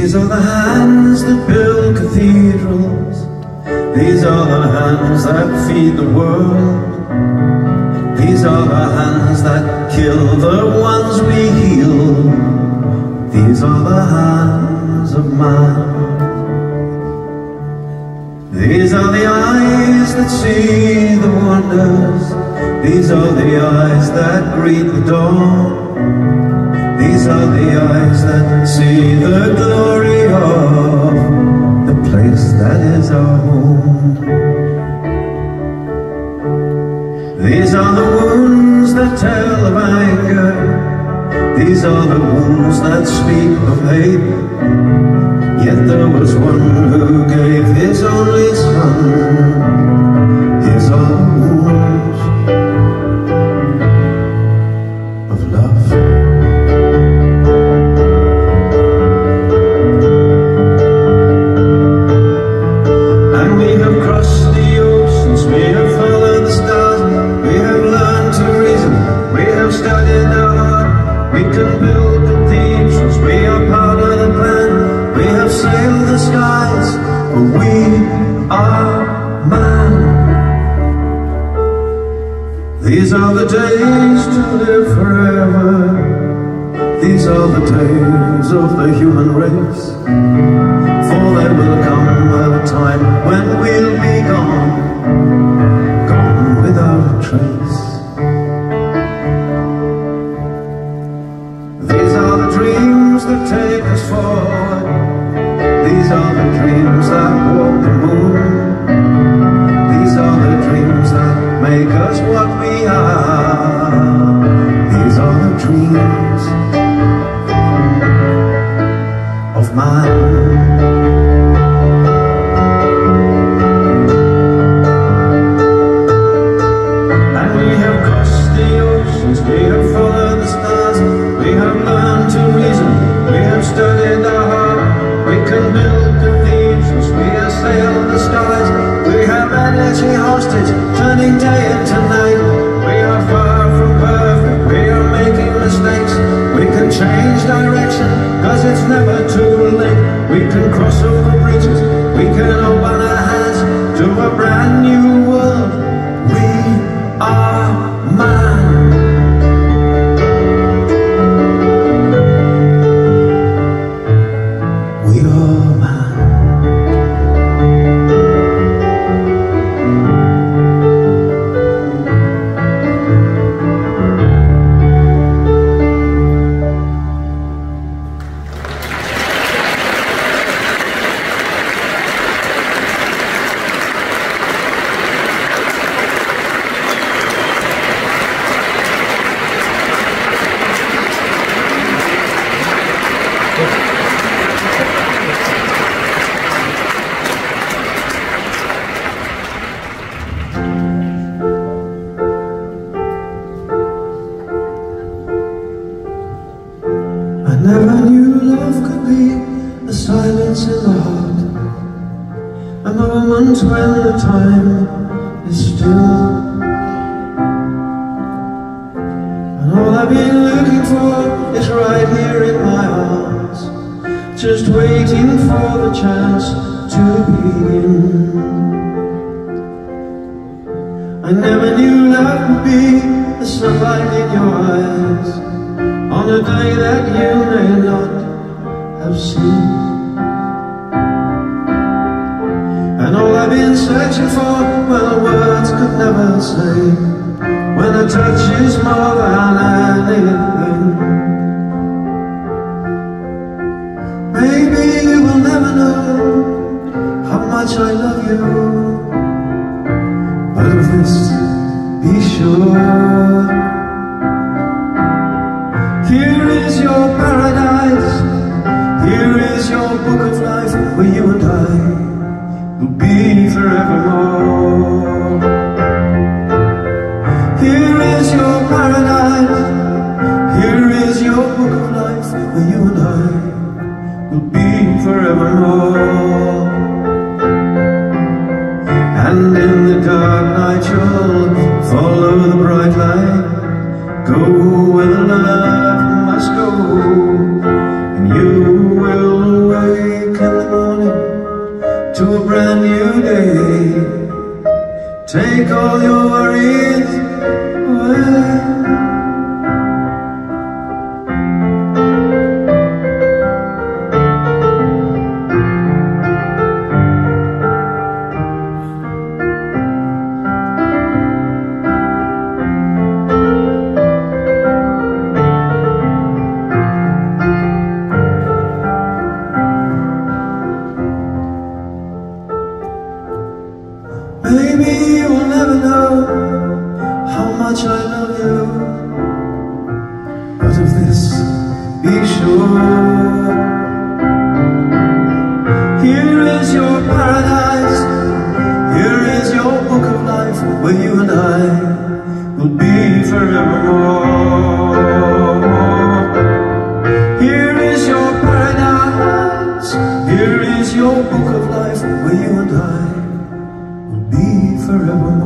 These are the hands that build cathedrals. These are the hands that feed the world. These are the hands that kill the ones we heal. These are the hands of man. These are the eyes that see the wonders. These are the eyes that greet the dawn. These are the eyes that see the glory of the place that is our home. These are the wounds that tell of anger. These are the wounds that speak of hate. Yet there was one who gave his only son. Here's all the wounds of love. And we have crossed the oceans, we have followed the stars, we have learned to reason, we have studied our heart. We can build cathedrals, we are part of the plan. We have sailed the skies, for we are man. These are the days to live forever. These are the days of the human race. For there will come a time when we'll be gone, gone without a trace. These are the dreams that take us forward. These are the dreams that walk the moon. These are the dreams that make us what we are. These are the dreams of man. And we have crossed the oceans, we have followed the stars, we have learned to reason, we have studied our heart. We can build cathedrals, we have sailed the skies. We have energy hostage, turning day into night. We are far from perfect, we are making mistakes. We can change direction, cause it's never too late. We can cross over bridges, we can open our hands to a brand new world. We are man. We are man. I never knew love could be a silence in the heart, a moment when the time is still. And all I've been looking for is right here in my arms, just waiting for the chance to begin. I never knew love would be the sunlight in your eyes on a day that you may not have seen. And all I've been searching for, well, words could never say, when a touch is more than anything. Maybe you will never know how much I love you, but of this be sure. Here is your paradise, here is your book of life, where you and I will be forevermore. Here is your paradise, here is your book of life, where you and I will be forevermore. And in the dark night you'll follow the bright light, take all your worries away. Maybe you will never know how much I love you, but of this be sure. Here is your paradise, here is your book of life, where you and I will be forevermore. Here is your paradise, here is your book of life, where you and I be forevermore.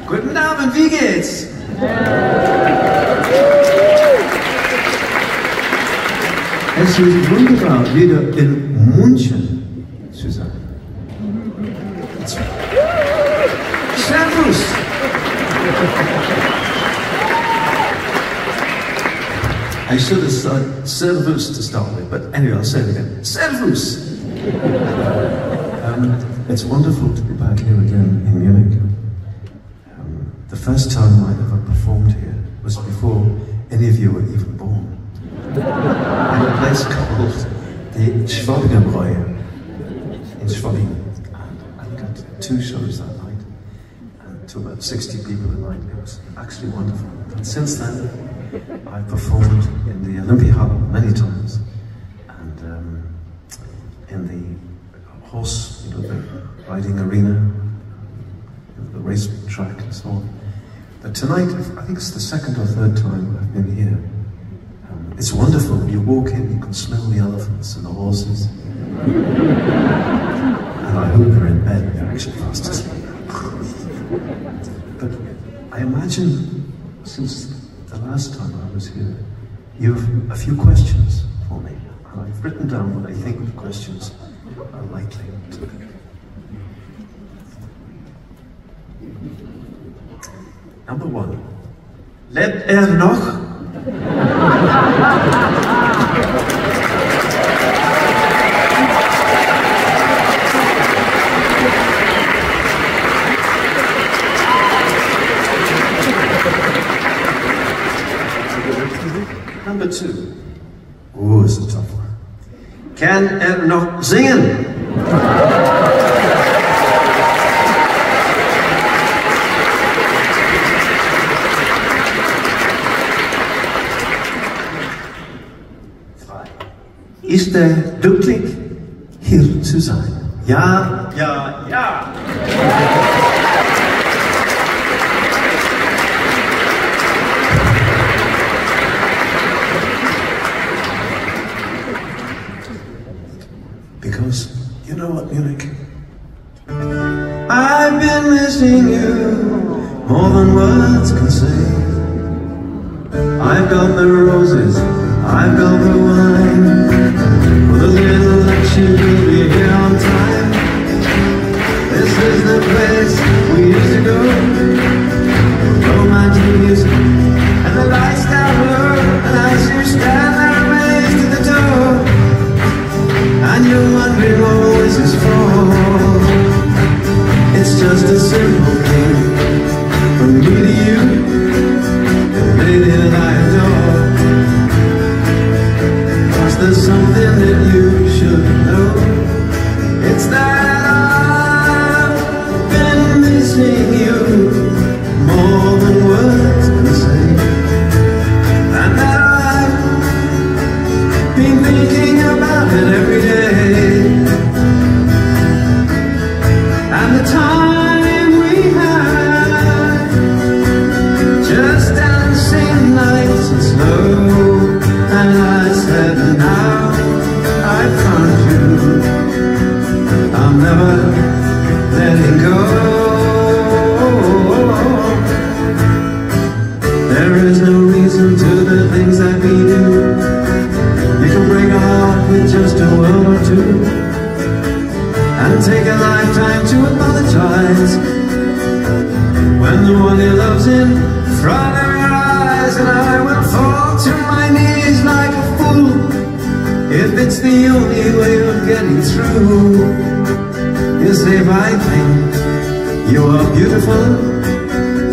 Guten Abend, wie geht's? Es ist wunderbar, wieder in Munchen zu sein. Servus! I should have said Servus to start with, but anyway, I'll say it again. Servus! It's wonderful to be back here again in Munich. The first time I ever performed here was before any of you were even born. In a place called the Schwabinger in Schwabing. And I got 2 shows that night, and to about 60 people a night. It was actually wonderful. And since then, I've performed in the Olympiahalle many times, and in the horse, the riding arena, the race track and so on. But tonight, I think it's the 2nd or 3rd time I've been here. It's wonderful. You walk in, you can smell the elephants and the horses. And I hope they're in bed, they're actually fast asleep. But I imagine, since the last time I was here, you have a few questions for me. And I've written down what I think the questions are likely to be. Number 1. Lebt noch? Number 2. Oh, it's a tough one. Kann noch singen? Ist glücklich, hier zu sein? Ja, ja, ja! Because, you know what, Munich? I've been missing you more than words can say. I've got the roses, I've got the wine, with a little luck she will be here on time. This is the place we used to go, romantic music and the lights down low, and as you stand there amazed at the door, and you're wondering what all this is for. It's just a simple thing from me to you, the lady that I adore. There's something that you should know. never letting go. There is no reason to the things that we do. You can break a heart with just a word or two, and take a lifetime to apologize when the one you love's in front of your eyes. And I will fall to my knees like a fool if it's the only way of getting through. Yes, if I think you are beautiful,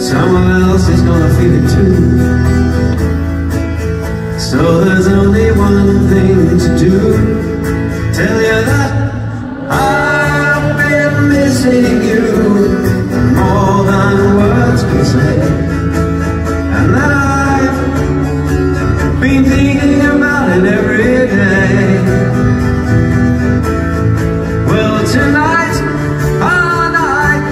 someone else is gonna feel it too. So there's only one thing to do, tell you that I've been missing you more than words can say, and that I've been thinking about it every day. Well, tonight, all night,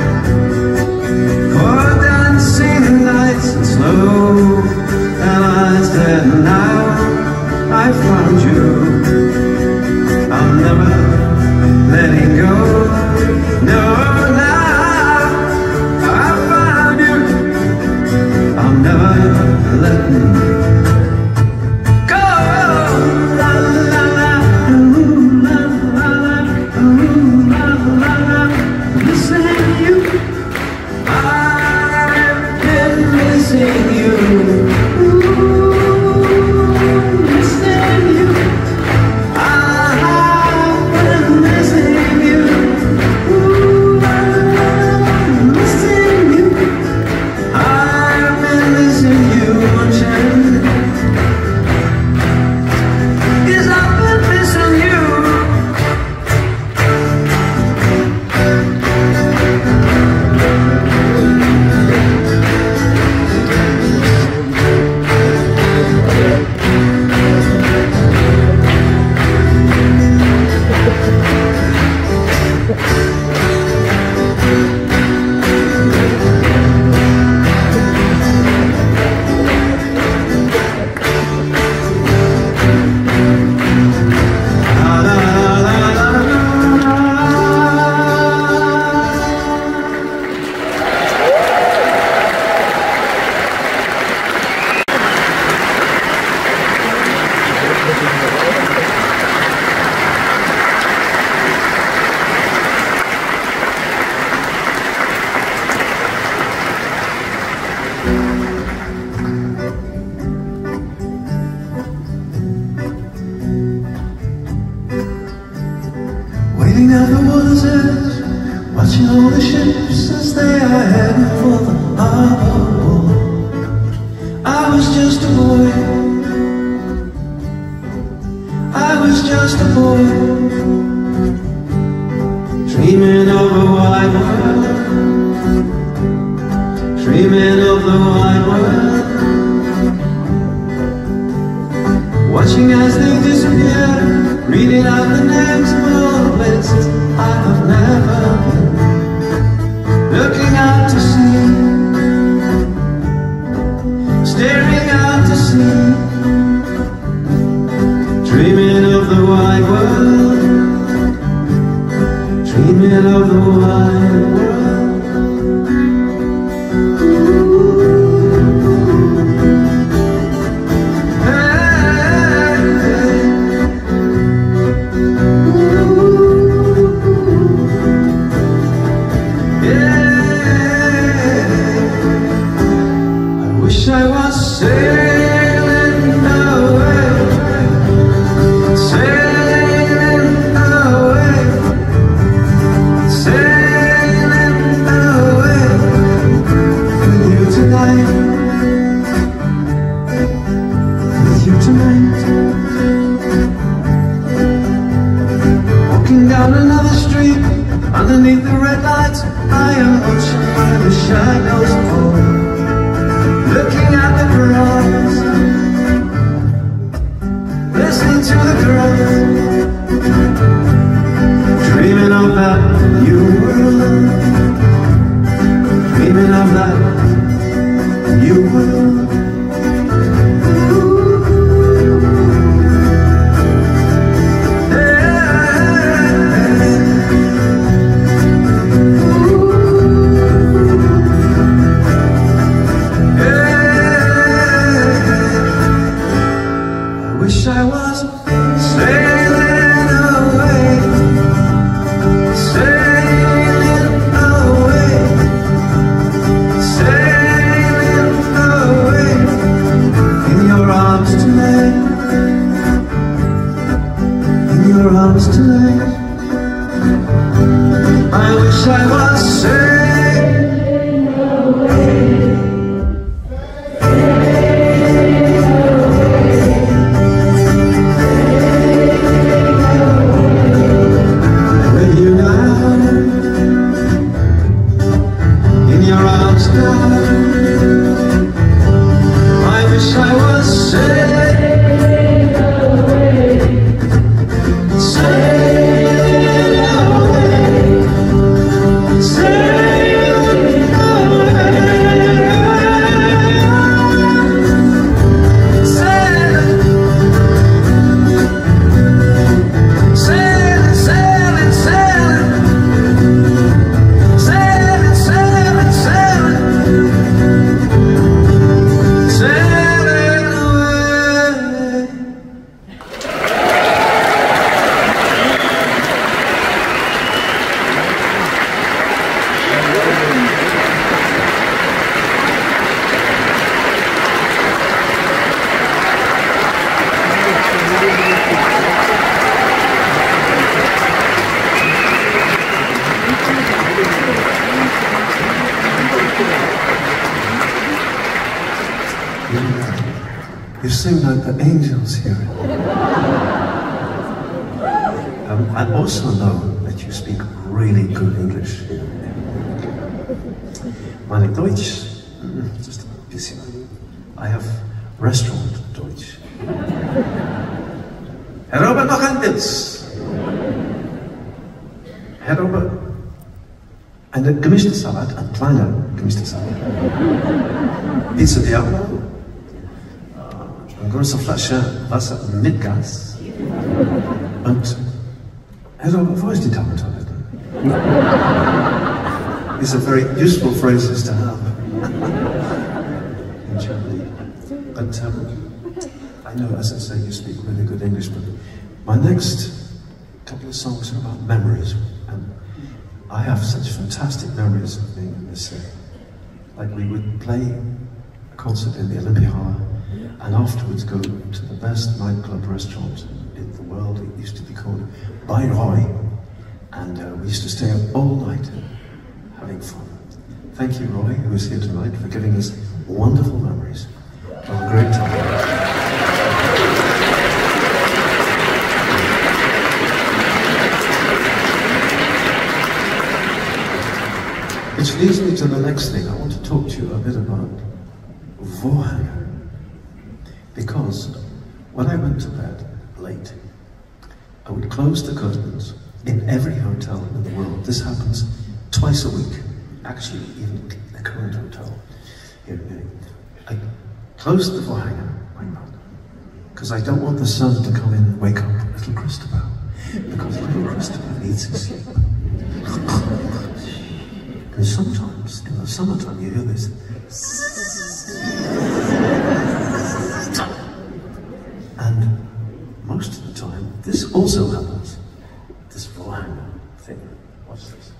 for dancing nights and slow, and I said, now I found you, I'm never letting go. No, now I found you, I'm never letting go. La la la, ooh, la la la, ooh, la la la. Missing you, I've been missing you. Waiting at the water's edge, watching all the ships as they are heading for the harbor. I was just a boy, I was just a boy, dreaming of a wide world, dreaming of the wide world, watching as they disappear, reading out the names of all the places I have never been, looking out to sea, staring out to sea, dreaming of the wide world, dreaming of the wide world. I was sailing away, sailing away, sailing away with you tonight, with you tonight. Walking down another street, underneath the red lights, I am watching where the shadows fall, looking at the girls, listening to the girls, dreaming of that new world, dreaming of that new world. wish I was sailing away. With you now, in your arms now, I wish I was sailing away, sailing away, sailing You sing like the angels here. I also know that you speak really good English. Meine Deutsch, just ein bisschen. I have restaurant Deutsch. Herr Robert, noch ein Witz. Herr Robert, eine gemischte Salat, ein kleiner gemischter Salat. Pizza Diablo. Eine große Flasche Wasser mit Gas. Und Herr Robert, wo ist die Damentoilette? These are very useful phrases to have in Germany. But I know, as I say, you speak really good English, but my next couple of songs are about memories. And I have such fantastic memories of being in this city. Like we would play a concert in the Olympia Hall and afterwards go to the best nightclub restaurant in the world. It used to be called Burgh, and we used to stay up all night having fun. Thank you, Roy, who is here tonight, for giving us wonderful memories of a great time. Which leads me to the next thing. I want to talk to you a bit about Vorhänge. Because when I went to bed late, I would close the curtains in every hotel in the world. This happens twice a week. Actually, even the current hotel here in Munich. I close the Vorhänge, because I don't want the sun to come in and wake up little Christopher. Because little Christopher needs his sleep. And sometimes, in the summertime, you hear this. And most of the time, this also happens. This Vorhänge thing. Watch this.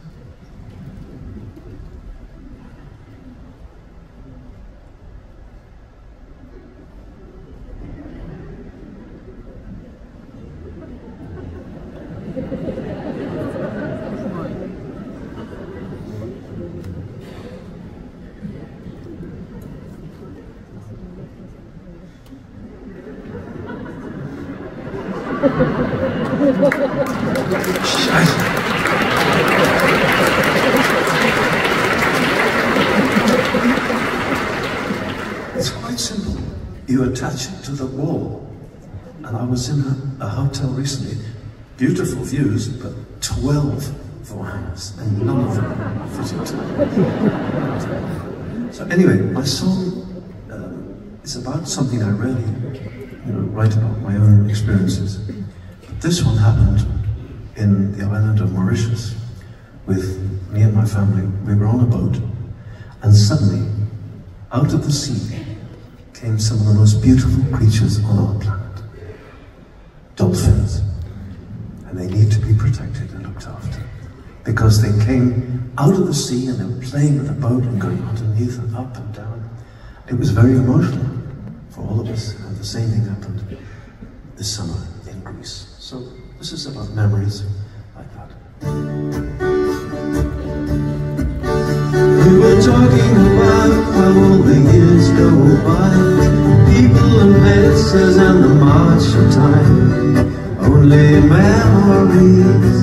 It's quite simple. You attach it to the wall. And I was in a hotel recently, beautiful views, but 12 Vorhänges, and none of them fitted to it. So anyway, my song is about something I rarely write about, my own experiences. But this one happened in the island of Mauritius with me and my family. We were on a boat, and suddenly, out of the sea, came some of the most beautiful creatures on our planet. Dolphins. And they need to be protected and looked after. Because they came out of the sea and they were playing with the boat and going underneath and up and down. It was very emotional for all of us, and the same thing happened this summer in Greece. So this is about memories like that. looking about while all the years go by. People and places and the march of time. Only memories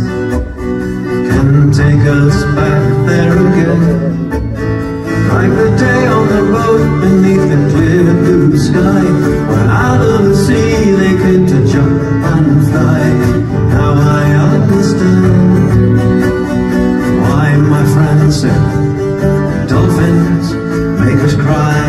can take us back there again. Like the day on the boat beneath the clear blue sky, where out of the sea they came to jump and fly. Now I understand why my friends said dolphins make us cry.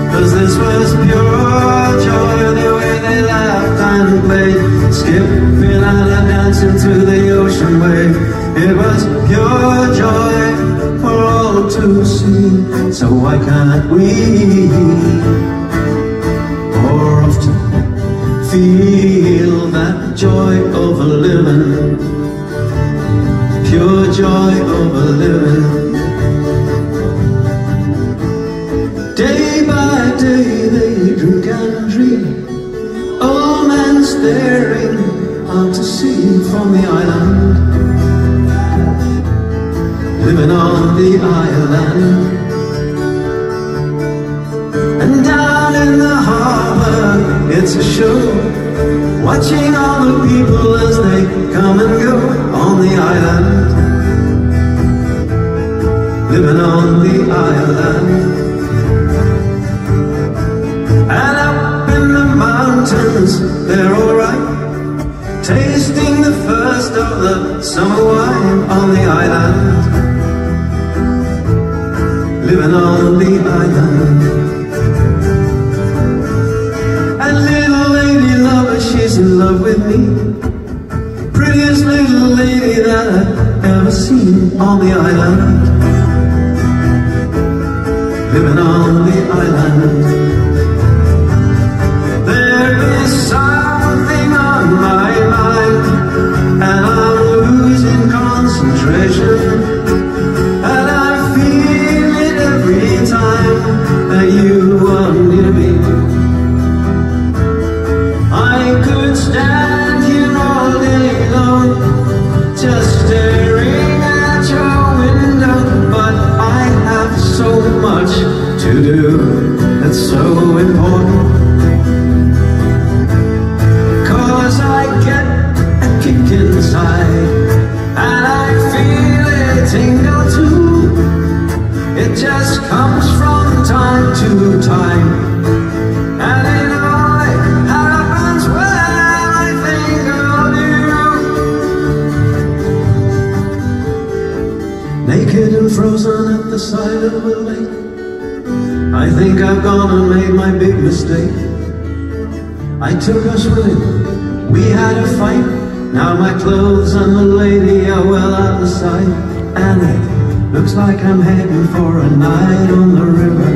'Cause this was pure joy, the way they laughed and played, skipping and dancing to the ocean wave. It was pure joy for all to see, so why can't we more often feel that joy over living, pure joy over living? Day by day they drink and dream, old men staring out to sea from the island, living on the island. And down in the harbor it's a show, watching all the people as they come and go on the island, living on the island. And up in the mountains they're alright, tasting the first of the summer wine on the island, living on the island. And little lady lover, she's in love with me, prettiest little lady that I've ever seen on the island, living on the island. There is something on my mind, and I'm losing concentration, and I feel it every time that you are near me. I could stand here all day long, just staring at your window, but I have so much to do that's so important. 'Cause I get a kick inside, and I feel it tingle too. It just comes from time to time, and it only happens when I think of you. Naked and frozen at the side of a lake, I think I've gone and made my big mistake. I took her swimming, we had a fight, now my clothes and the lady are well out of sight. And it looks like I'm heading for a night on the river,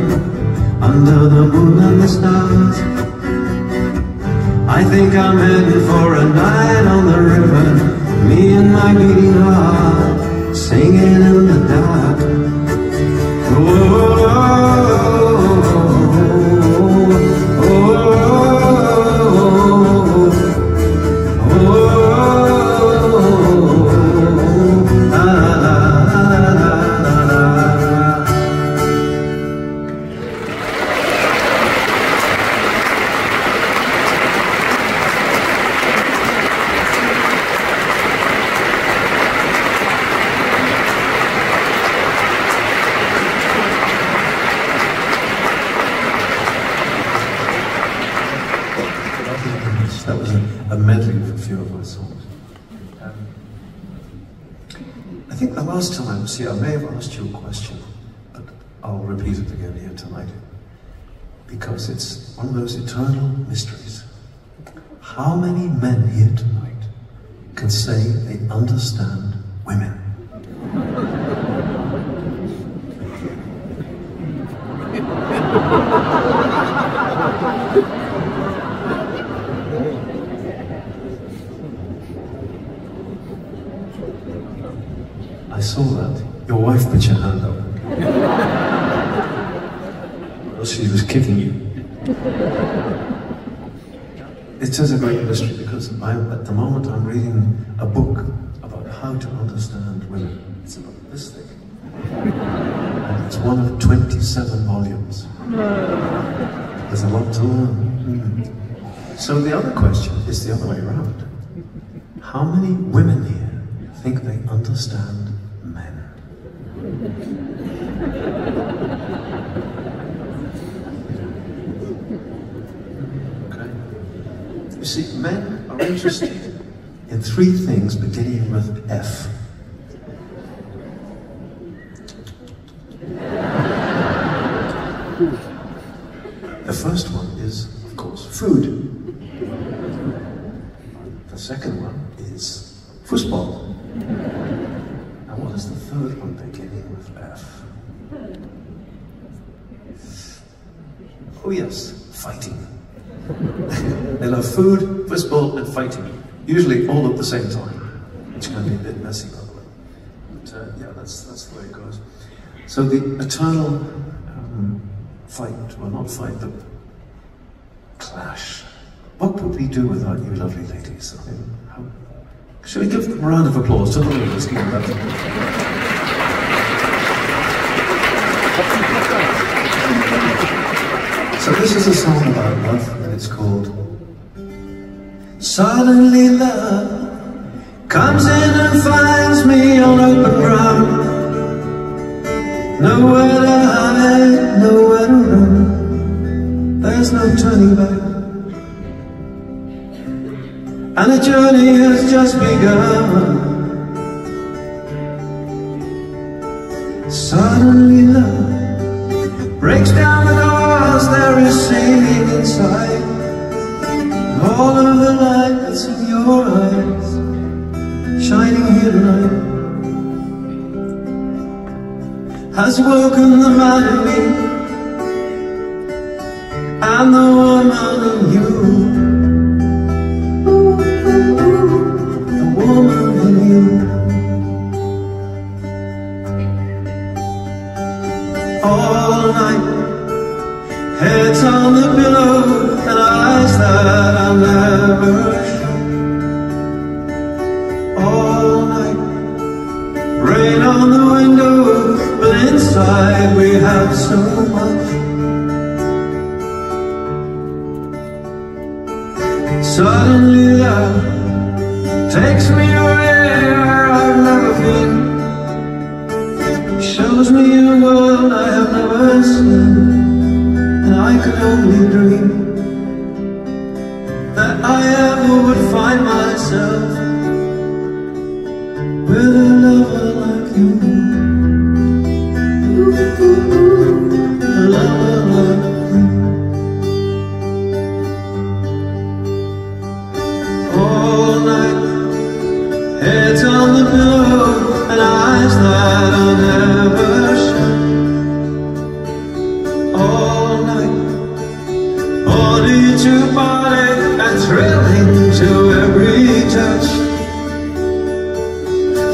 under the moon and the stars. I think I'm heading for a night on the river, me and my beating heart, singing in the dark. That was a medley of a few of my songs. I think the last time, see, I may have asked you a question, but I'll repeat it again here tonight, because it's one of those eternal mysteries. How many men here tonight can say they understand women? I saw that. Your wife put your hand up. Well, she was kicking you. It is a great mystery, because at the moment I'm reading a book about how to understand women. It's about this thick. It's one of 27 volumes. There's a lot to learn. So the other question is the other way around. How many women here think they understand men? Okay. You see, men are interested in three things beginning with F. The first one is, of course, food. The second one is football. And what is the third one beginning with F? Oh yes, fighting. They love food, football, and fighting. Usually all at the same time, which can be a bit messy, by the way. But yeah, that's the way it goes. So the eternal fight, well not fight, but clash. What would we do without you lovely ladies? I mean, should we give them a round of applause to the ladies? Give them that. So this is a song about love, and it's called Suddenly Love comes in and finds me on open ground. Nowhere to hide, nowhere to run. There's no turning back, and the journey has just begun. Suddenly love breaks down the doors there is singing inside. All of the light that's in your eyes shining here tonight has woken the man in me and the woman in you. The woman in you. All night, heads on the pillow and eyes that I'll never shut. All night, rain on the window, but inside we have so much. Suddenly love takes me away where I've never been, shows me a world I have never seen, and I could only dream that I ever would find myself with a lover like you. A lover like you. All night, heads on the pillow and eyes that I'll never shut. All night, body to body and thrilling to every touch.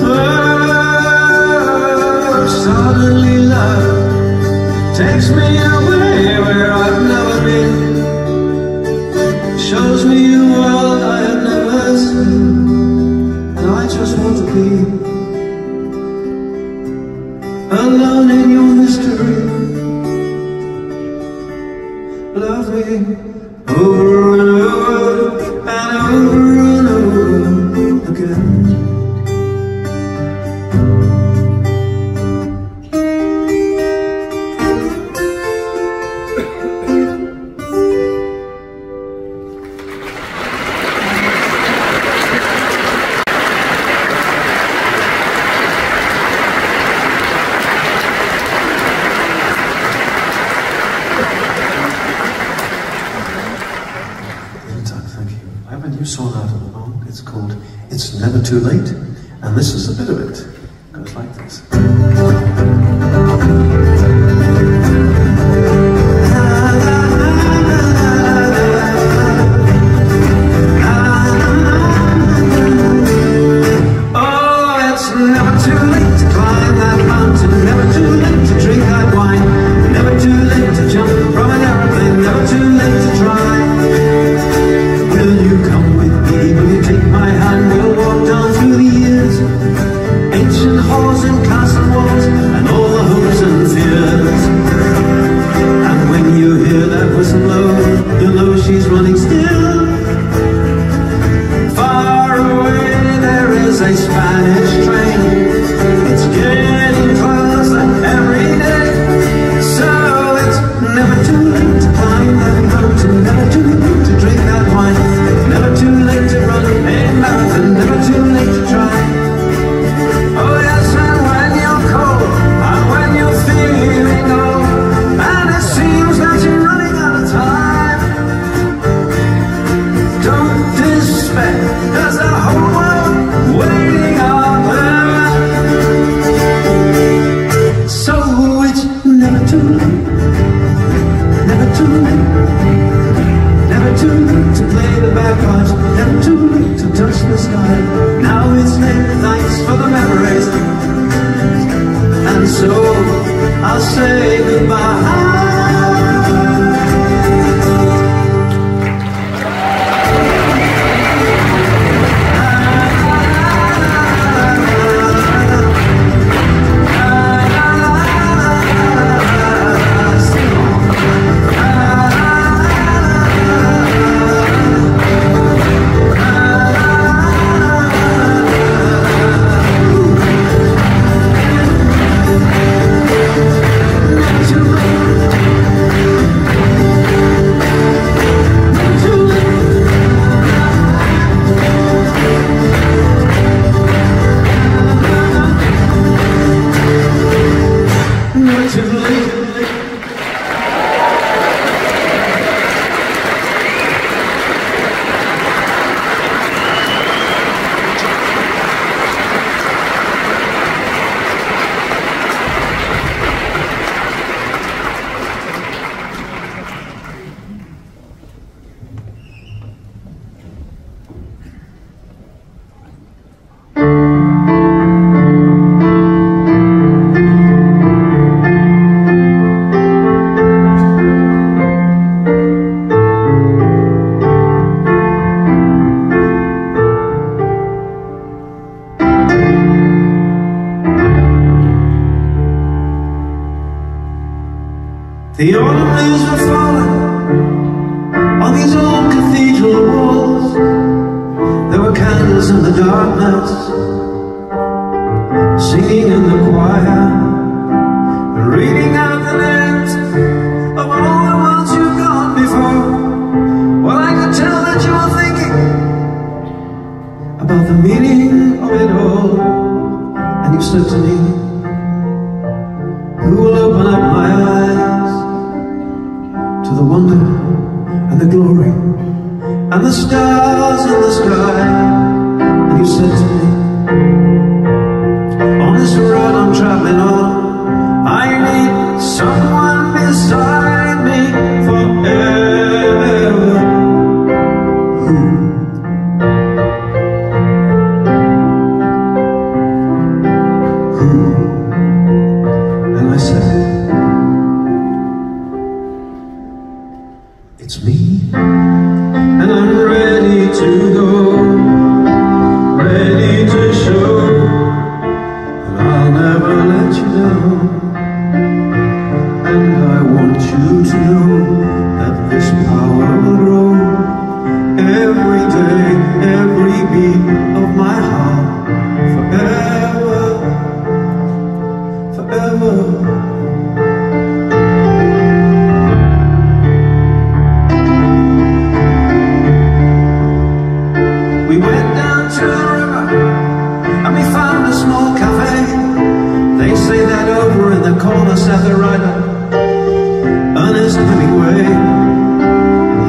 Oh, suddenly love takes me away where I've never been, shows me a world I have never seen, and I just want to be alone in your mystery. Love me over and over and over and over again. It's Never Too Late, and this is a bit of it. It goes like this. Oh, it's never too late to climb that mountain, never too late to drink that wine, never too late to jump from an aeroplane, never too late to try. Will you come with me? Will you take my hand? We'll walk down through the years, ancient halls and castle walls. Spanish train. It's getting closer every day. So it's never too late to climb that mountain, never too late to drink that wine, never too late to run a marathon, never too late to try. Oh yes, and when you're cold, and when you're feeling old, and it seems that you're running out of time, don't despair, there's a whole world waiting out there. So it's never too late, never too late, never too late to play the bagpipes, never too late to touch the sky. Now it's late, thanks for the memories, and so I'll say goodbye. The autumn leaves were falling on these old cathedral walls. There were candles in the darkness, singing in the choir, and reading out the names of all the ones you've gone before. Well, I could tell that you were thinking about the meaning of it all, and you said to me, who will open up my eyes to the wonder and the glory and the stars in the sky? And you said to me, on this road I'm traveling on, I need someone beside me forever. Who? And I said, it's me, and I'm ready to go, ready to show that I'll never let you down. And I want you to know that this power will grow every day, every beat of my heart, forever, forever. We went down to the river and we found a small cafe. They say that over in the corner sat the writer Ernest Hemingway.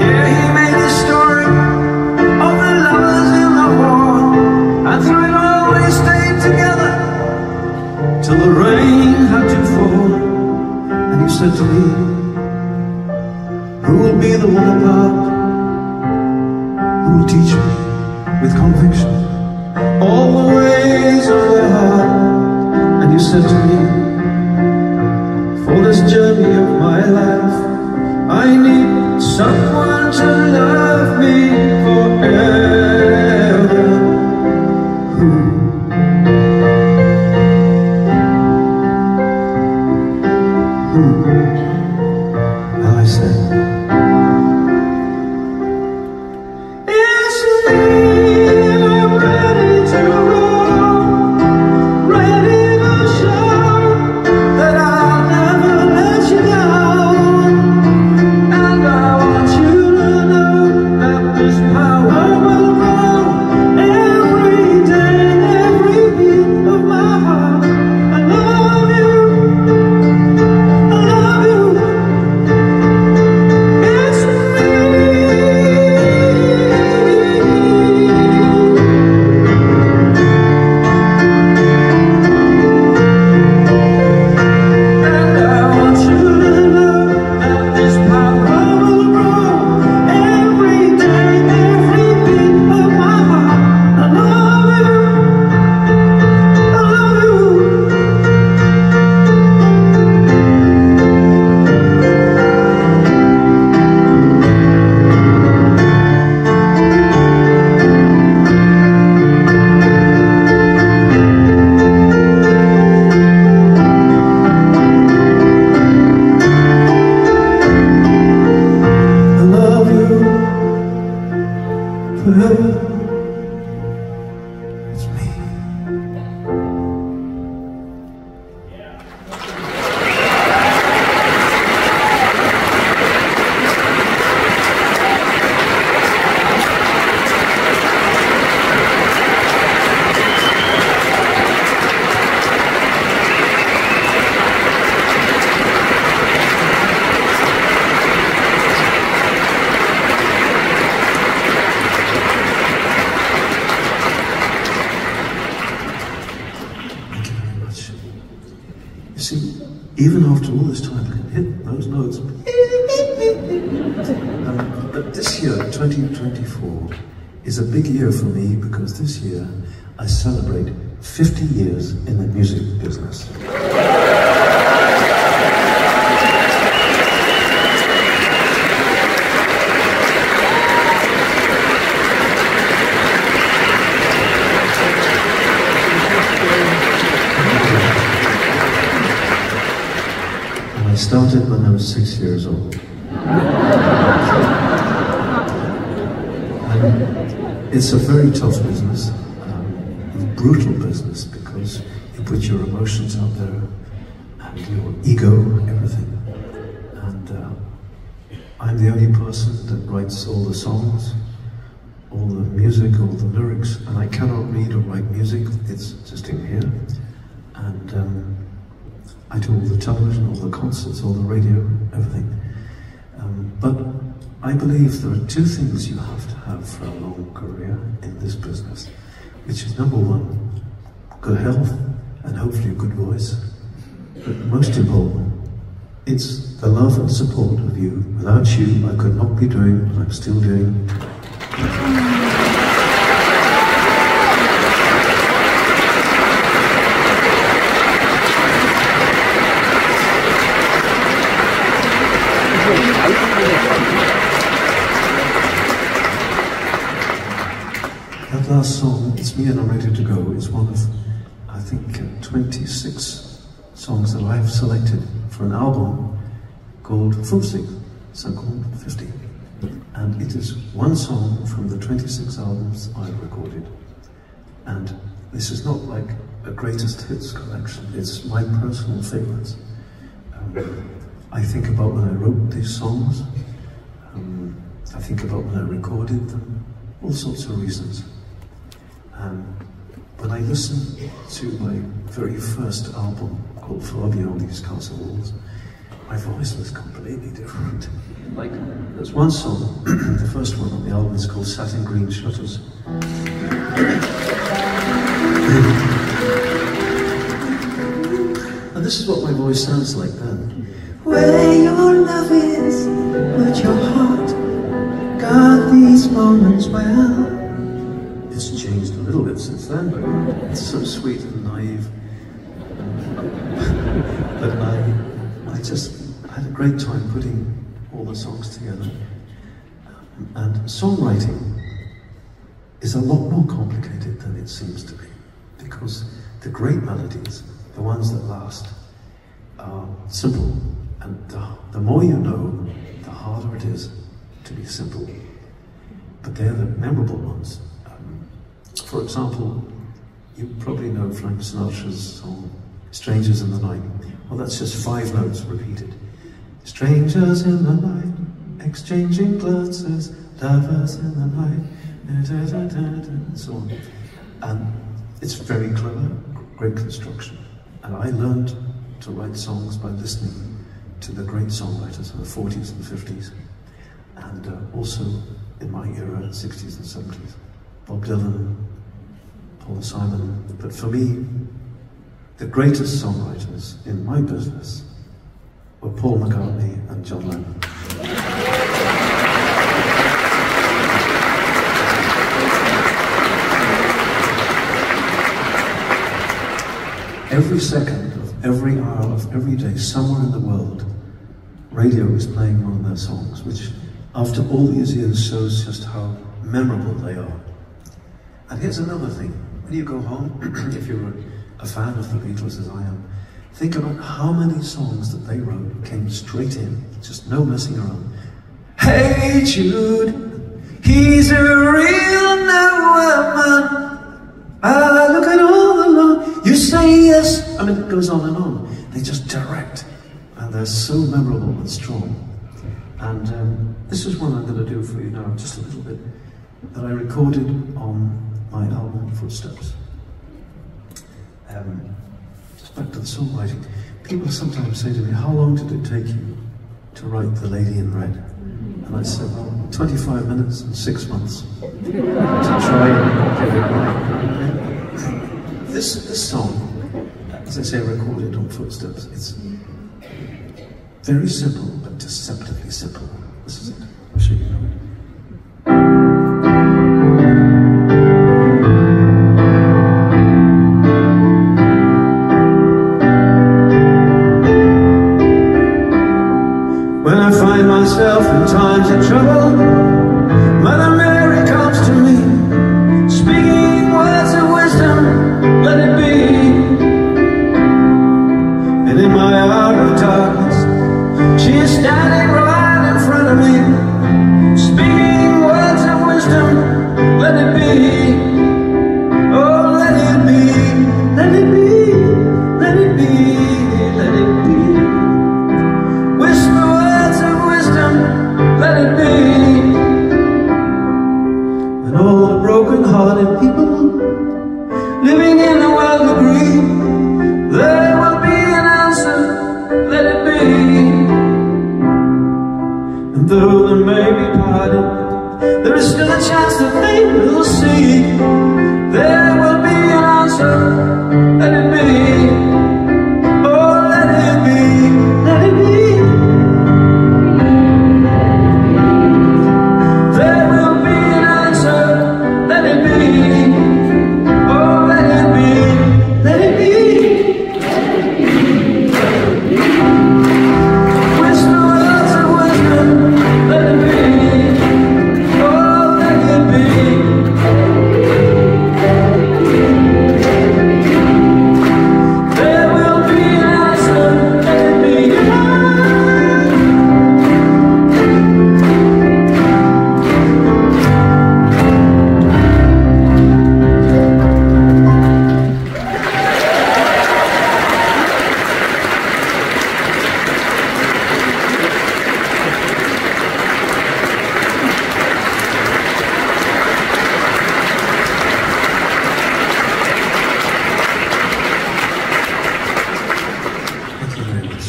Here he made the story of the lovers in the war, and through it all they stayed together till the rain had to fall. And he said to me, who will be the one apart? Who will teach me with conviction all the ways of the heart? And you said to me, for this journey of my life, I need someone to love me forever. Who? And I said, it's me, I'm ready to roll. see, even after all this time, I can hit those notes. But this year, 2024, is a big year for me because this year I celebrate 50 years in the music business. I started when I was 6 years old. And it's a very tough business, a brutal business, because you put your emotions out there and your ego, everything. And I'm the only person that writes all the songs, all the music, all the lyrics, and I cannot read or write music, it's just in here. And I do all the television, all the concerts, all the radio, everything. But I believe there are two things you have to have for a long career in this business, which is number one, good health and hopefully a good voice. But most important, it's the love and support of you. Without you, I could not be doing what I'm still doing. That last song, It's Me and I'm Ready to Go, is one of, I think, 26 songs that I've selected for an album called 50, so called 50. And it is one song from the 26 albums I've recorded. And this is not like a greatest hits collection, it's my personal favorites. I think about when I wrote these songs, I think about when I recorded them, all sorts of reasons. When I listened to my very first album called Fabio on These Castle Walls, my voice was completely different. Like, there's one song, the first one on the album is called Satin Green Shutters. And this is what my voice sounds like then. Where your love is, but your heart got these moments well. It's changed a little bit since then, but it's so sweet and naive. But I had a great time putting all the songs together. And songwriting is a lot more complicated than it seems to be, because the great melodies, the ones that last, are simple. And the more you know, the harder it is to be simple. But they're the memorable ones. For example, you probably know Frank Sinatra's song, Strangers in the Night. Well, that's just 5 notes repeated. Strangers in the night, exchanging glances, lovers in the night, and so on. And it's very clever, great construction. And I learned to write songs by listening to the great songwriters of the 40s and 50s, and also in my era, 60s and 70s. Bob Dylan, Paul Simon, but for me, the greatest songwriters in my business were Paul McCartney and John Lennon. Every second of every hour of every day, somewhere in the world, radio is playing one of their songs, which after all these years shows just how memorable they are. And here's another thing. When you go home, if you're a fan of the Beatles as I am, think about how many songs that they wrote came straight in, just no messing around. Hey Jude, he's a real man. I look at all the love, you say yes. I mean, it goes on and on. They just direct, and they're so memorable and strong. And this is one I'm going to do for you now, just a little bit, that I recorded on my album Footsteps. Just back to the songwriting. People sometimes say to me, how long did it take you to write The Lady in Red? And I said, well, 25 minutes and 6 months to try and get it right. This song as I say, recorded on footsteps. It's very simple, but deceptively simple. This is it. I'm sure you know it. When I find myself in times of trouble, Mother Mary comes to me, speaking words of wisdom, let it be. And in my hour of darkness, she is standing right in front of me, speaking words of wisdom, let it be. Oh, let it be, let it be, let it be, let it be. Whisper words of wisdom, let it be. And all the broken-hearted people living in the world agree, there will be an answer, let it be. And though they may be parted, there is still a chance that they will see. There will be an answer, let it be. Oh, let it be, let it be. There will be an answer, let it be. Oh, let it be, let it be. Whisper words of wisdom, let it be. Oh, let it be. There will be an answer, let it be. Thank you very much.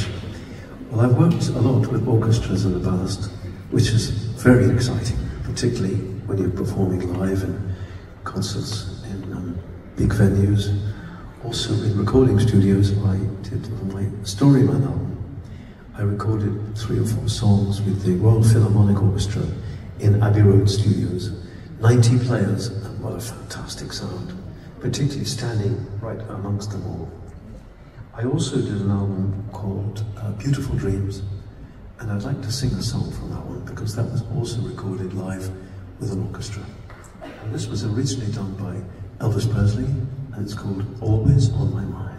Well, I've worked a lot with orchestras in the past, which is very exciting, particularly when you're performing live in concerts in big venues. Also in recording studios, I did on my Storyman album. I recorded 3 or 4 songs with the Royal Philharmonic Orchestra in Abbey Road Studios. 90 players, and what a fantastic sound, particularly standing right amongst them all. I also did an album called Beautiful Dreams, and I'd like to sing a song from that one because that was also recorded live with an orchestra. And this was originally done by Elvis Presley, and it's called Always on My Mind.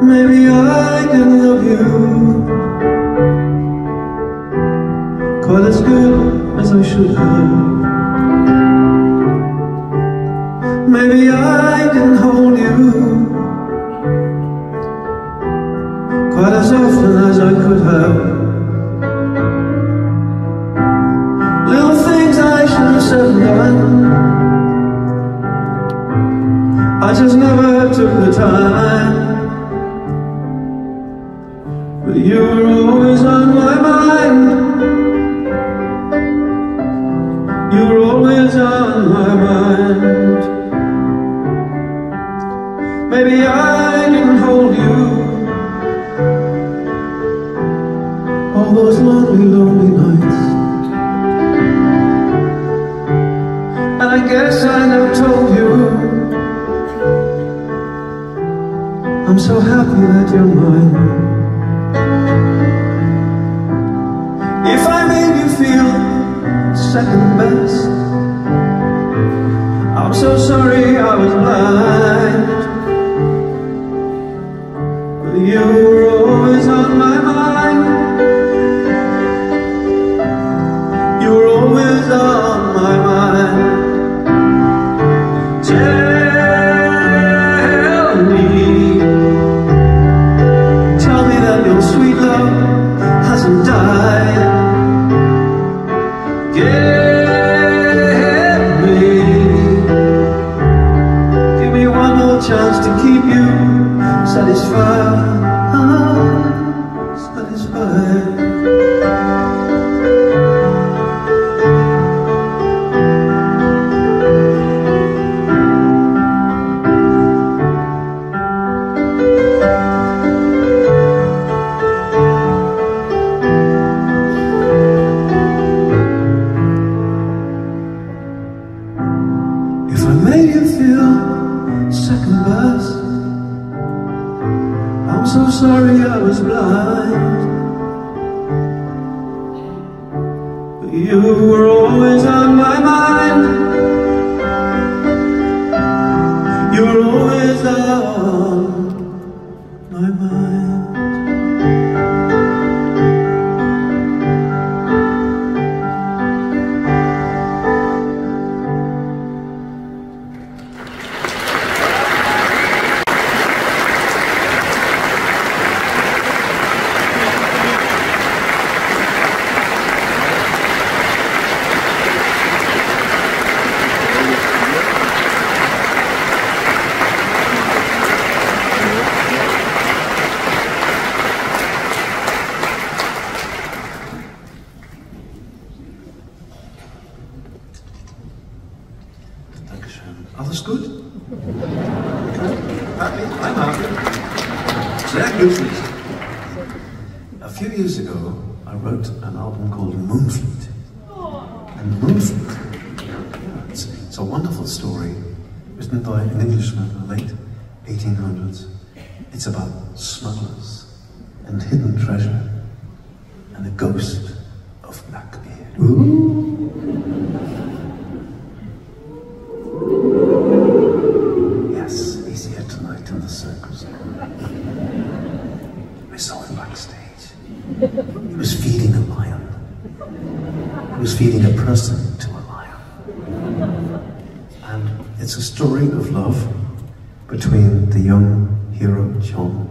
Maybe I didn't love you quite as good as I should have. Maybe I didn't hold you quite as often as I could have. Little things I should have said and done, I just never took the time. But you were always on my mind. You were always on my mind. Maybe I didn't hold you all those lonely, lonely nights. And I guess I never told you I'm so happy that you're mine. If I made you feel second best, I'm so sorry I was blind. But you were always on my mind. You were always on my mind. Tell You were always on my mind. You were always on my mind. Alles gut? Happy? I'm happy. Sehr glücklich. A few years ago, I wrote an album called Moonfleet. And Moonfleet, yeah, it's a wonderful story written by an Englishman in the late 1800s. It's about smugglers and hidden treasure and the ghost of Blackbeard. Ooh. Yes, he's here tonight in the Circus. I saw him backstage. He was feeding a lion. He was feeding a person to a lion. And it's a story of love between the young hero, John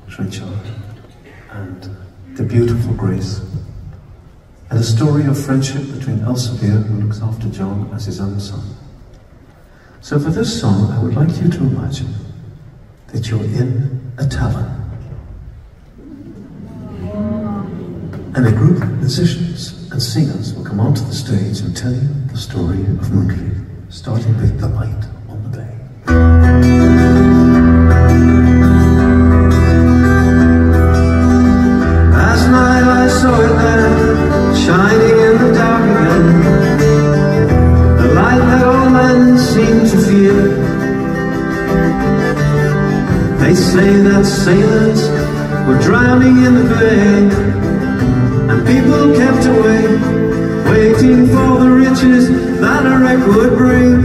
Trenchard, and the beautiful Grace. And a story of friendship between Elsevier, who looks after John as his own son. So for this song, I would like you to imagine that you're in a tavern. And a group of musicians and singers will come onto the stage and tell you the story of Munchen, starting with the light on the bay. Last night I saw it there, shining in the dark again. The light that all men seem to fear. They say that sailors were drowning in the bay, and people kept away, waiting for the riches that a wreck would bring.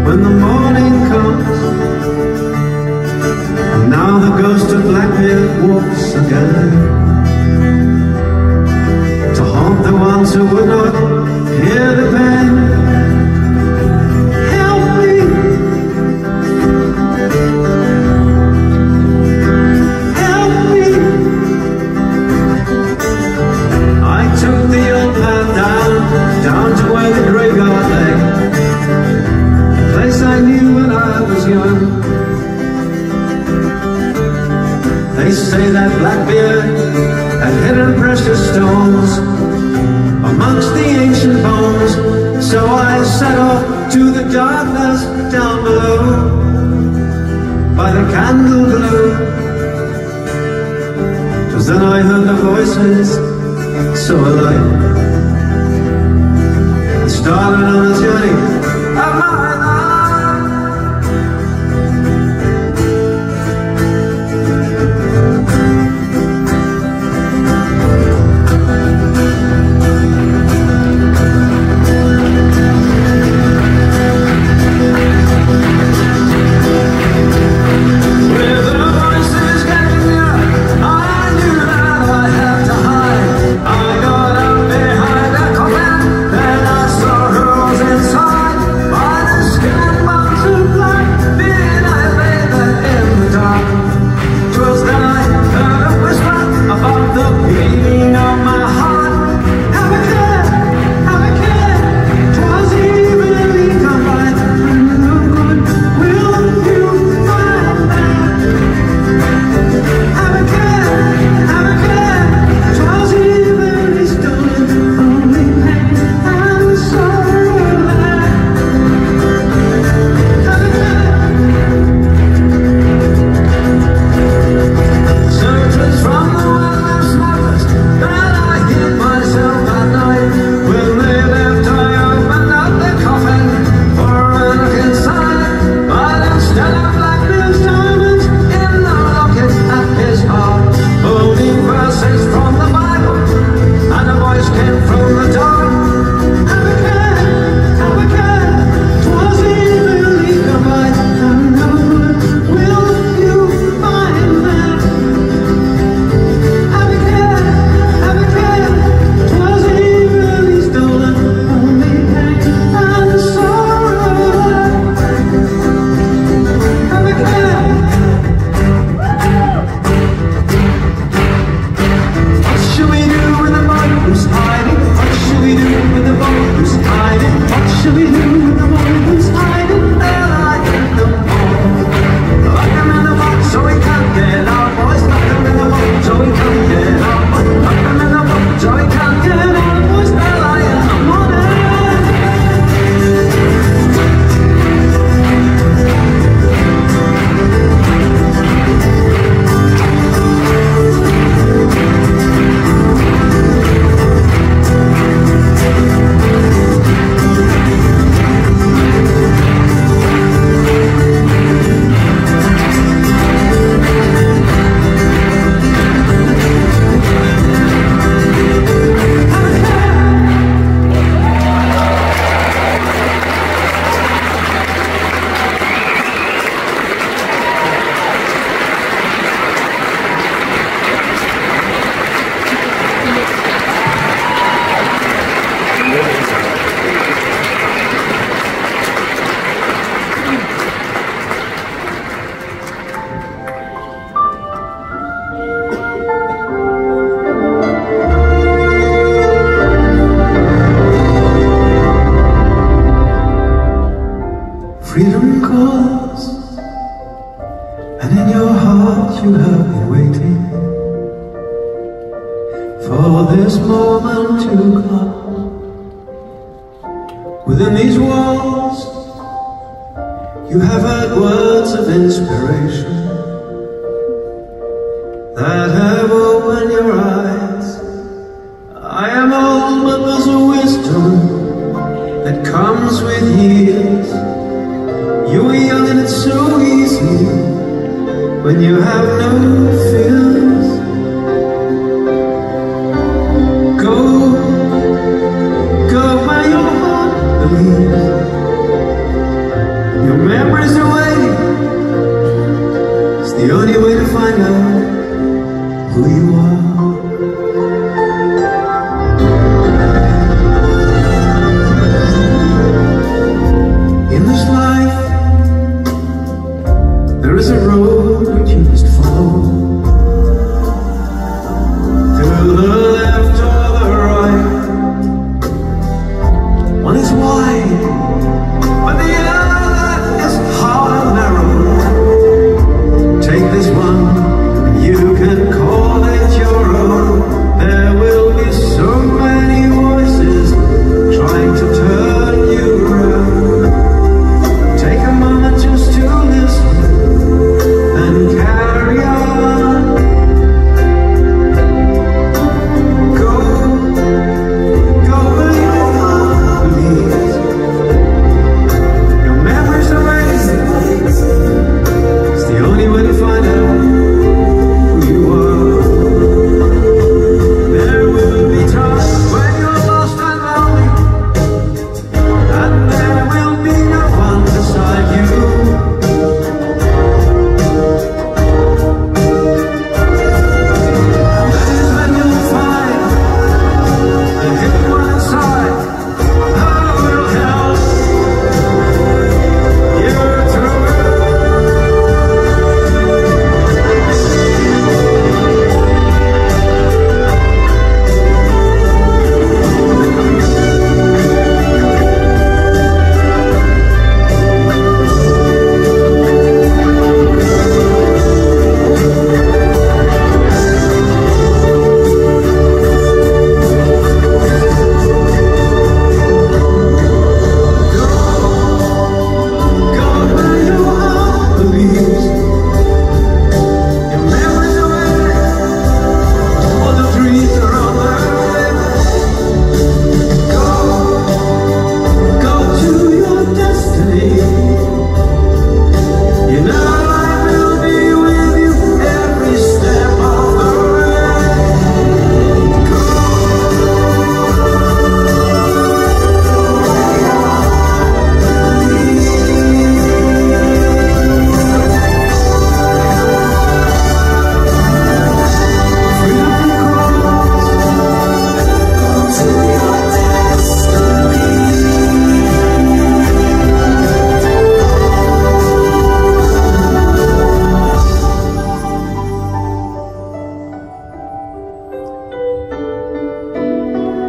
When the morning comes, and now the ghost of Blackbeard walks again, to haunt the ones who would not hear the pen. Help me, help me. I took the old path down to where the graveyard lay, a place I knew when I was young. They say that Blackbeard had hidden precious stones amongst the ancient bones. So I set off to the darkness down below, by the candle glow. 'Twas then I heard the voices so alive, and started on a journey of my life. Inside, by the sky. this moment to come. Within these walls, you have heard words of inspiration that have opened your eyes. I am old, but there's a wisdom that comes with years. You are young and it's so easy when you have no fears. Go where your heart believes. Your memories are waiting. It's the only way to find out who you are. In this life, there is a road which you must follow. To the left or the right. One is wide, but the other is hard and narrow. Take this one, and you can call it your own. There will be so many voices trying to turn you around. Take a moment just to listen and carry on. Go where your heart believes. Your memories are racing. It's the only way to find out who you are. There will be times when you're lost and lonely, and there will be no one beside you. That is when you'll find the hidden one inside who will help you through it. Go where your heart believes. Your memories are waiting, all the dreams are on their way. Go to your destiny. You know I will be with you every step of the way.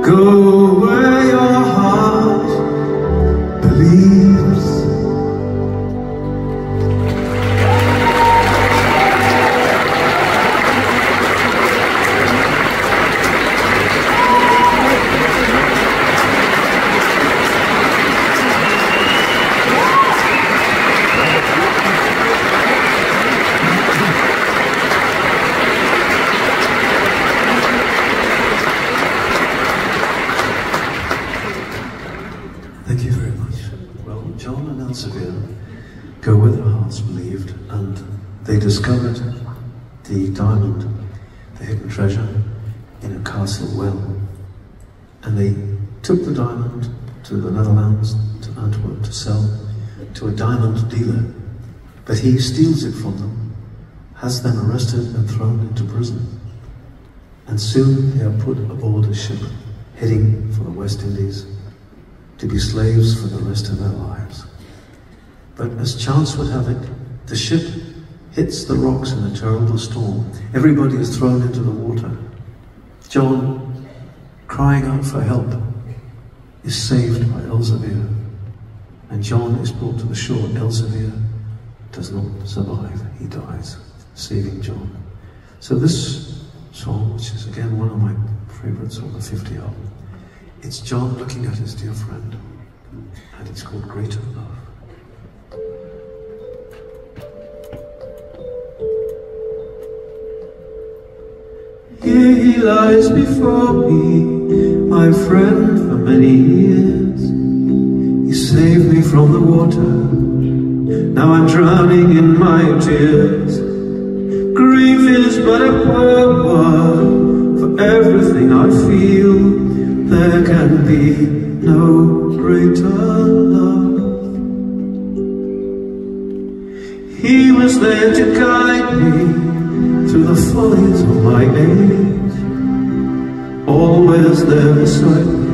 Go where your heart believes. Thank you very much. Well, John and Elsevier go where their hearts believed, and they discovered the diamond, the hidden treasure, in a castle well. And they took the diamond to the Netherlands, to Antwerp, to sell to a diamond dealer. But he steals it from them, has them arrested and thrown into prison. And soon they are put aboard a ship heading for the West Indies, to be slaves for the rest of their lives. But as chance would have it, the ship hits the rocks in a terrible storm. Everybody is thrown into the water. John, crying out for help, is saved by Elsevier. And John is brought to the shore. Elsevier does not survive. He dies, saving John. So this song, which is again one of my favourites of the 50 album. It's John looking at his dear friend, and it's called Greater Love. Here he lies before me, my friend for many years. He saved me from the water, now I'm drowning in my tears. Grief is but a poor word for everything I feel. There can be no greater love. He was there to guide me through the follies of my age, always there beside me,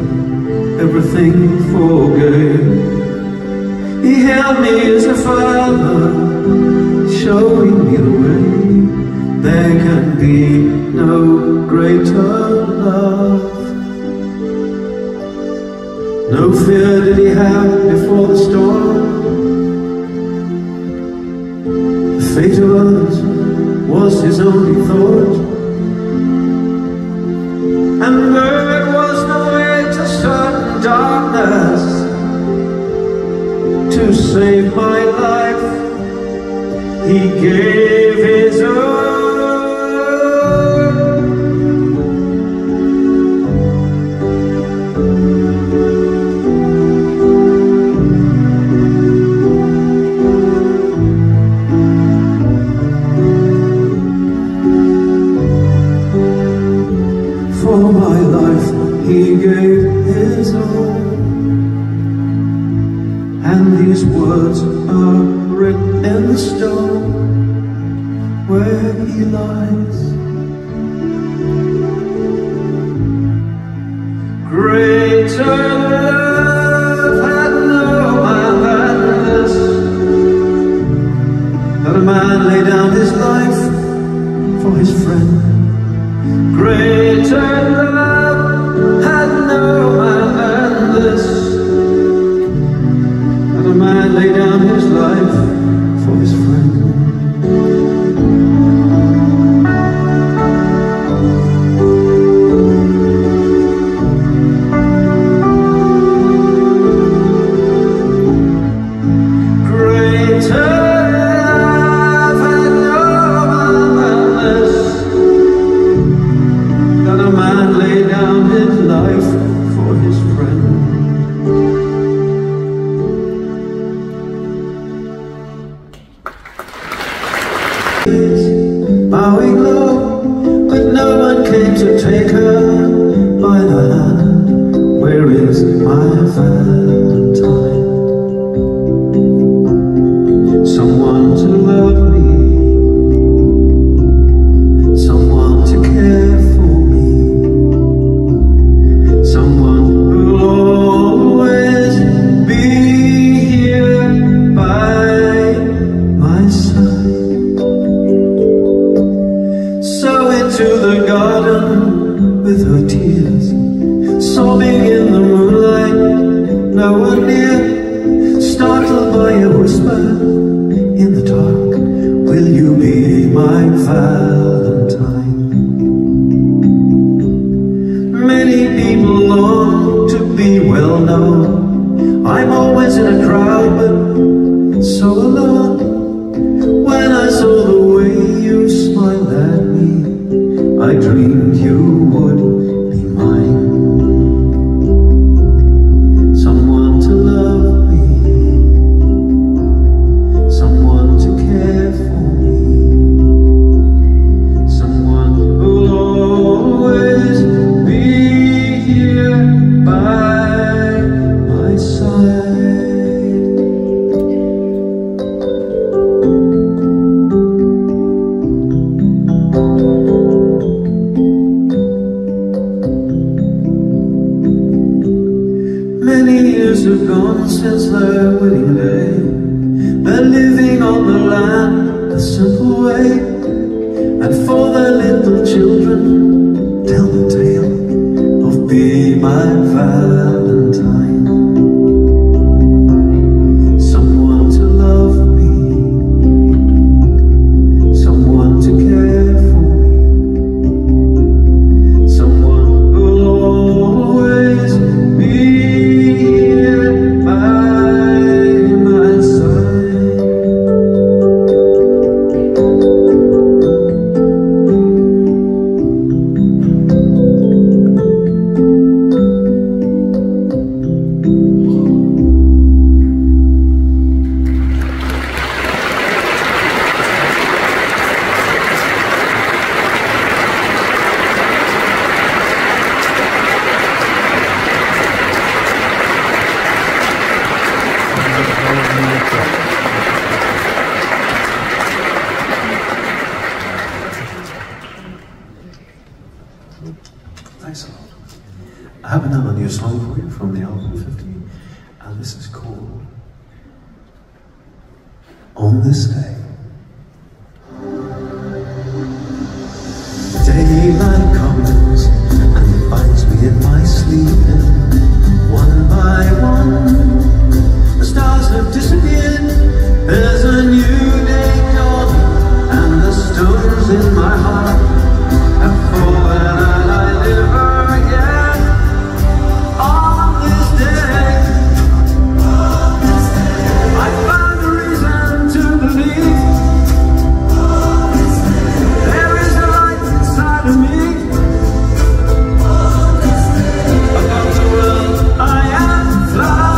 everything forgave. He held me as a father, showing me the way. There can be no greater love. No fear did he have before the storm. The fate of others was his only thought, and there was no way to certain darkness. To save my life, he gave his own. For my life, he gave his own. And these words are written in the stone where he lies. Greater love had no man than this, that a man lay down his life for his friend. Greater love had no man than this, a man lay down his life for his friend. Greater love had no man than this, that a man lay down his life for his friend. Bowing low, but no one came to take her by the hand. Where is my Valentine? Someone to love me, someone to care for me, someone who'll always be here by my side. So into the garden with her tears, sobbing in the moonlight, no one near, startled by a whisper in the dark, will you be my Valentine? Many people long to be well known, I'm always in a crowd but so alone. When I saw the way you smiled at me, I dreamed you would be mine. Someone to love me, someone to care for me, someone who'll always be here by my side. Many years have gone since their wedding day. They're living on the land a simple way, and for their little children tell the tale of Be My Valentine. Someone to love me, someone to care for me, someone who Thanks a lot. I have another new song for you from the album 50, and this is called On This Day. Daylight comes and it finds me in my sleep, and one by one the stars have disappeared. There's a new day dawning, and the stones in my heart have fallen, and I live again on this day. I found a reason to believe there is a light inside of me. Above the world I am flying.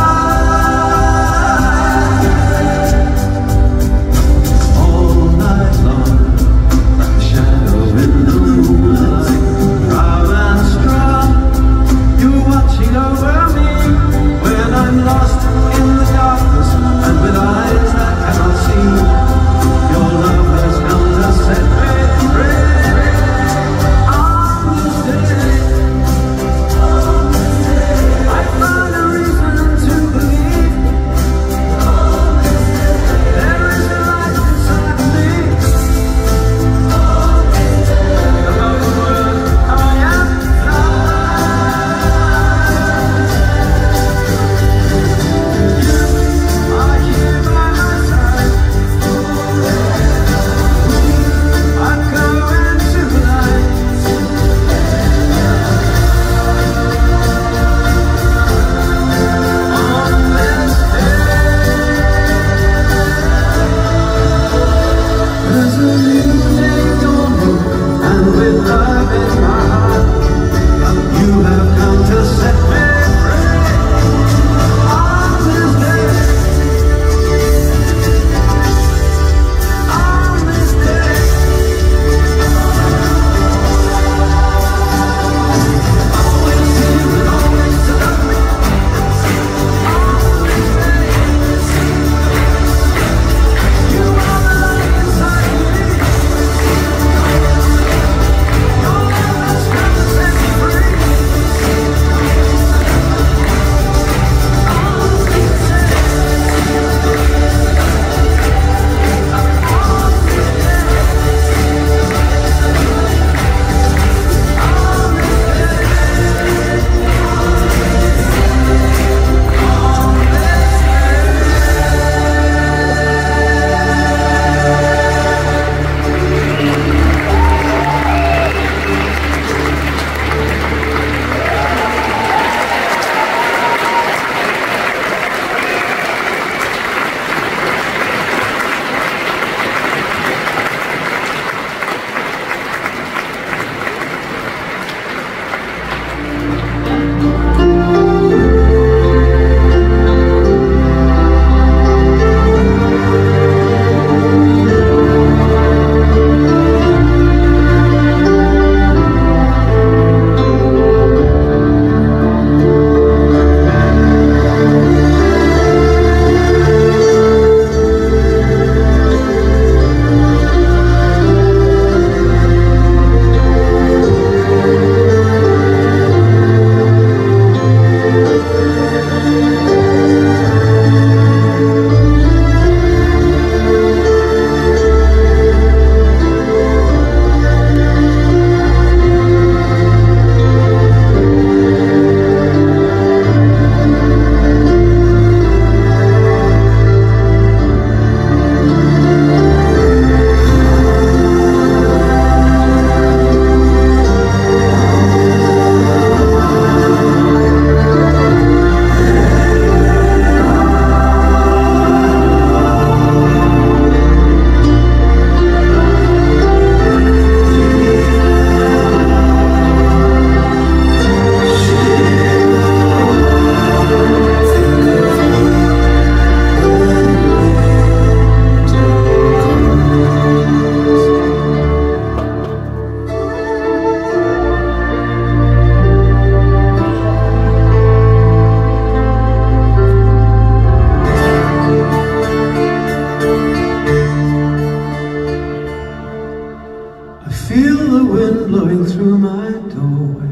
looking through my doorway.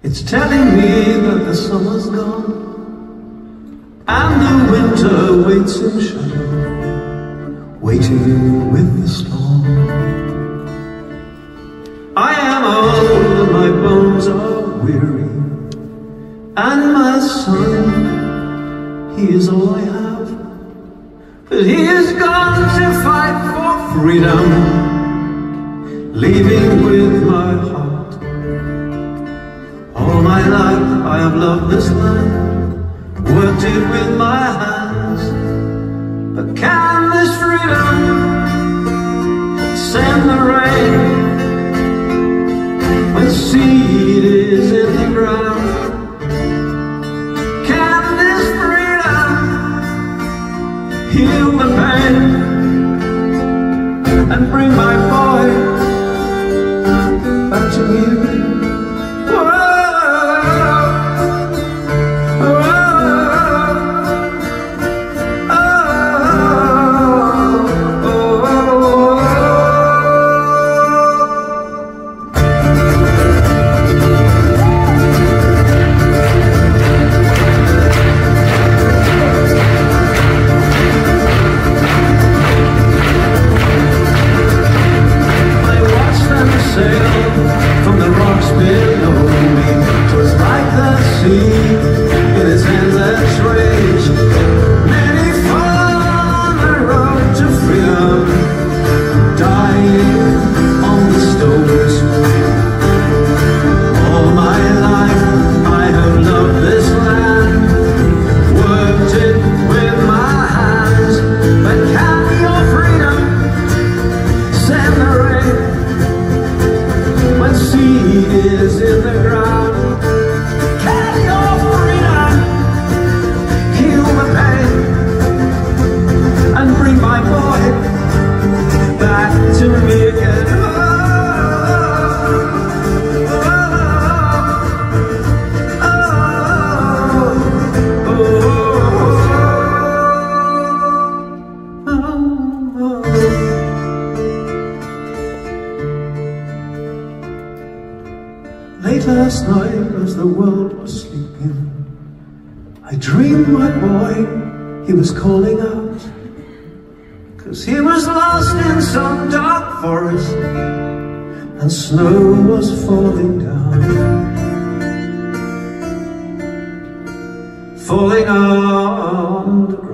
It's telling me that the summer's gone and the winter waits in shadow, waiting with the storm. I am old and my bones are weary, and my son, he is all I have, but he is gone to fight for freedom, leaving with my heart. All my life I have loved this land, worked it with my hands, but can this freedom send the rain when seed is in the ground? Can this freedom heal the pain and bring my boy back to me? Late last night as the world was sleeping, I dreamed my boy, he was calling out, 'cause he was lost in some dark forest and snow was falling down, falling on the ground.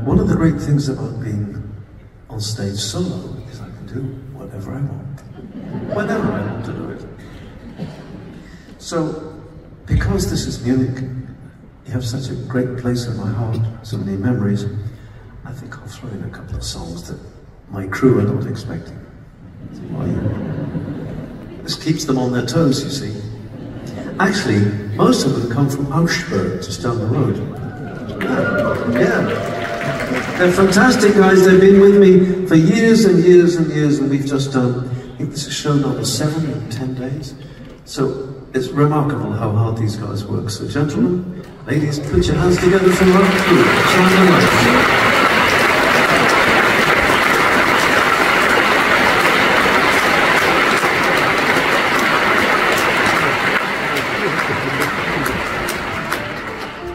One of the great things about being on stage solo is I can do whatever I want, whenever I want to do it. So, because this is Munich, you have such a great place in my heart, so many memories, I think I'll throw in a couple of songs that my crew are not expecting. This keeps them on their toes, you see. Actually, most of them come from Augsburg, just down the road. Yeah. They're fantastic guys, they've been with me for years and years and years, and we've just done, I think this is show number 7 in 10 days. So it's remarkable how hard these guys work. So gentlemen, ladies, put your hands together for our crew. Shine the lights.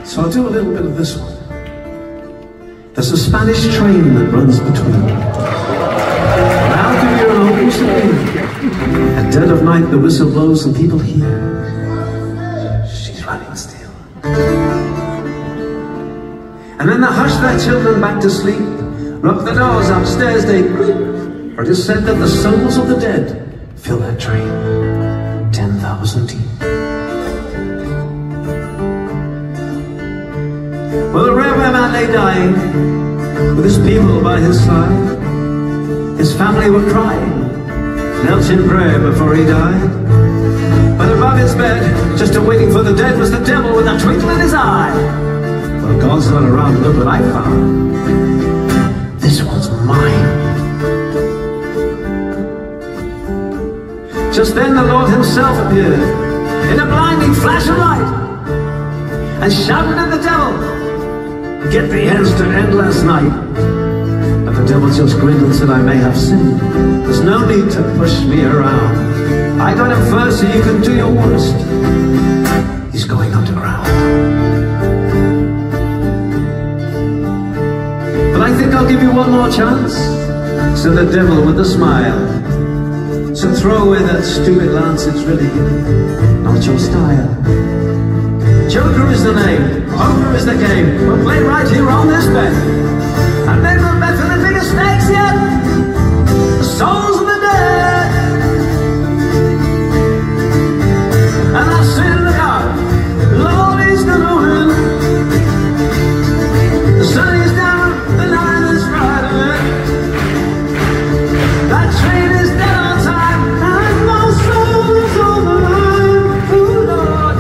So I'll do a little bit of this one. There's a Spanish train that runs between. Out of your own train. At dead of night the whistle blows and people hear. She's running still. And then they hush their children back to sleep. Lock the doors upstairs they creep. For it is said that the souls of the dead Fill that train, 10,000 deep. Well, the railway man lay dying, with his people by his side. His family were crying, knelt in prayer before he died. But above his bed, just waiting for the dead, was the devil with a twinkle in his eye. Well, God's not around, look what I found. This one's mine. Just then the Lord himself appeared in a blinding flash of light and shouted at the devil, "Get thee hence to endless night." But the devil just grinned and said, "I may have sinned. There's no need to push me around. I got him first so you can do your worst. He's going underground." "But I think I'll give you one more chance," said the devil with a smile. "So throw away that stupid lance, it's really not your style. Joker is the name, poker is the game. We'll play right here on this bed, and then we'll bet for the biggest stakes yet, the souls of the dead. And I'll sit in the dark, Lord is gonna win. The sun is down, the night is brighter. That train is dead on time, and my soul is on the line. Oh Lord,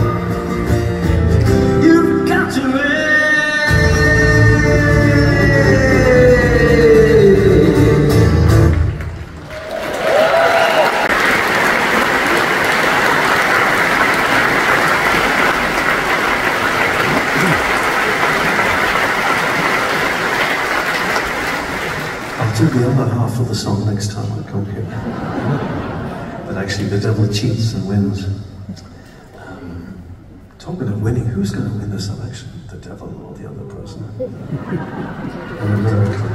you've got to win." I'll do the other half of the song next time I come here. But actually the devil cheats and wins. Talking of winning, who's going to win this election? The devil or the other person? In America.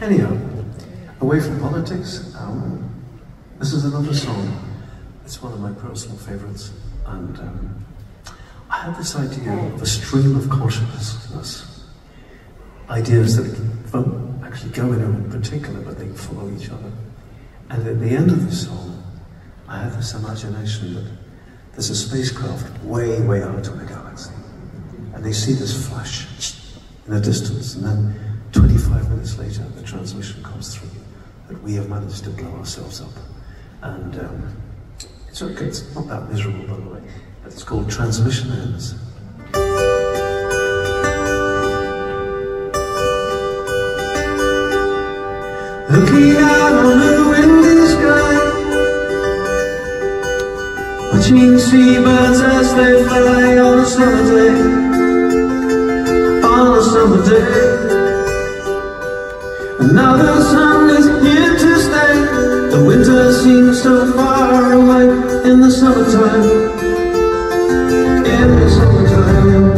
Anyhow, away from politics, this is another song. It's one of my personal favorites. And I had this idea of a stream of consciousness. Ideas that don't actually go in particular, but they follow each other. And at the end of the song, I had this imagination that there's a spacecraft way, way out in the galaxy. And they see this flash in the distance, and then 25 minutes later, the transmission comes through that we have managed to blow ourselves up. And it's okay, it's not that miserable, by the way, but it's called Transmission Ends. Looking out on a windy sky, watching seabirds as they fly on a summer day, on a summer day. And now the sun is here to stay. The winter seems so far away in the summertime, in the summertime.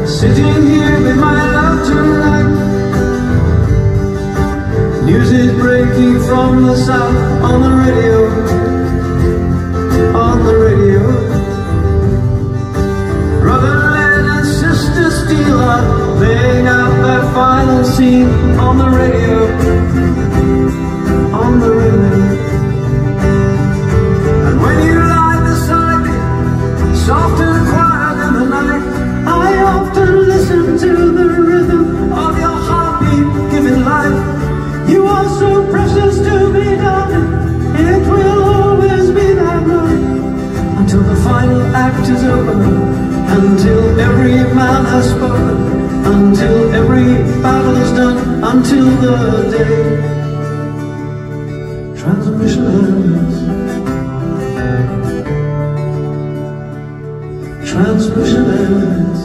Sitting here with my love tonight, news is breaking from the south on the radio, on the radio. Brother Len and Sister Steele are laying out their final scene on the radio, on the radio. And when you lie beside me, soft and quiet in the night, I often listen to the rhythm of your heartbeat giving life. You are so precious to me, darling. It will always be that way, until the final act is over, until every man has spoken, until every battle is done, until the day transmission ends. Transmission ends.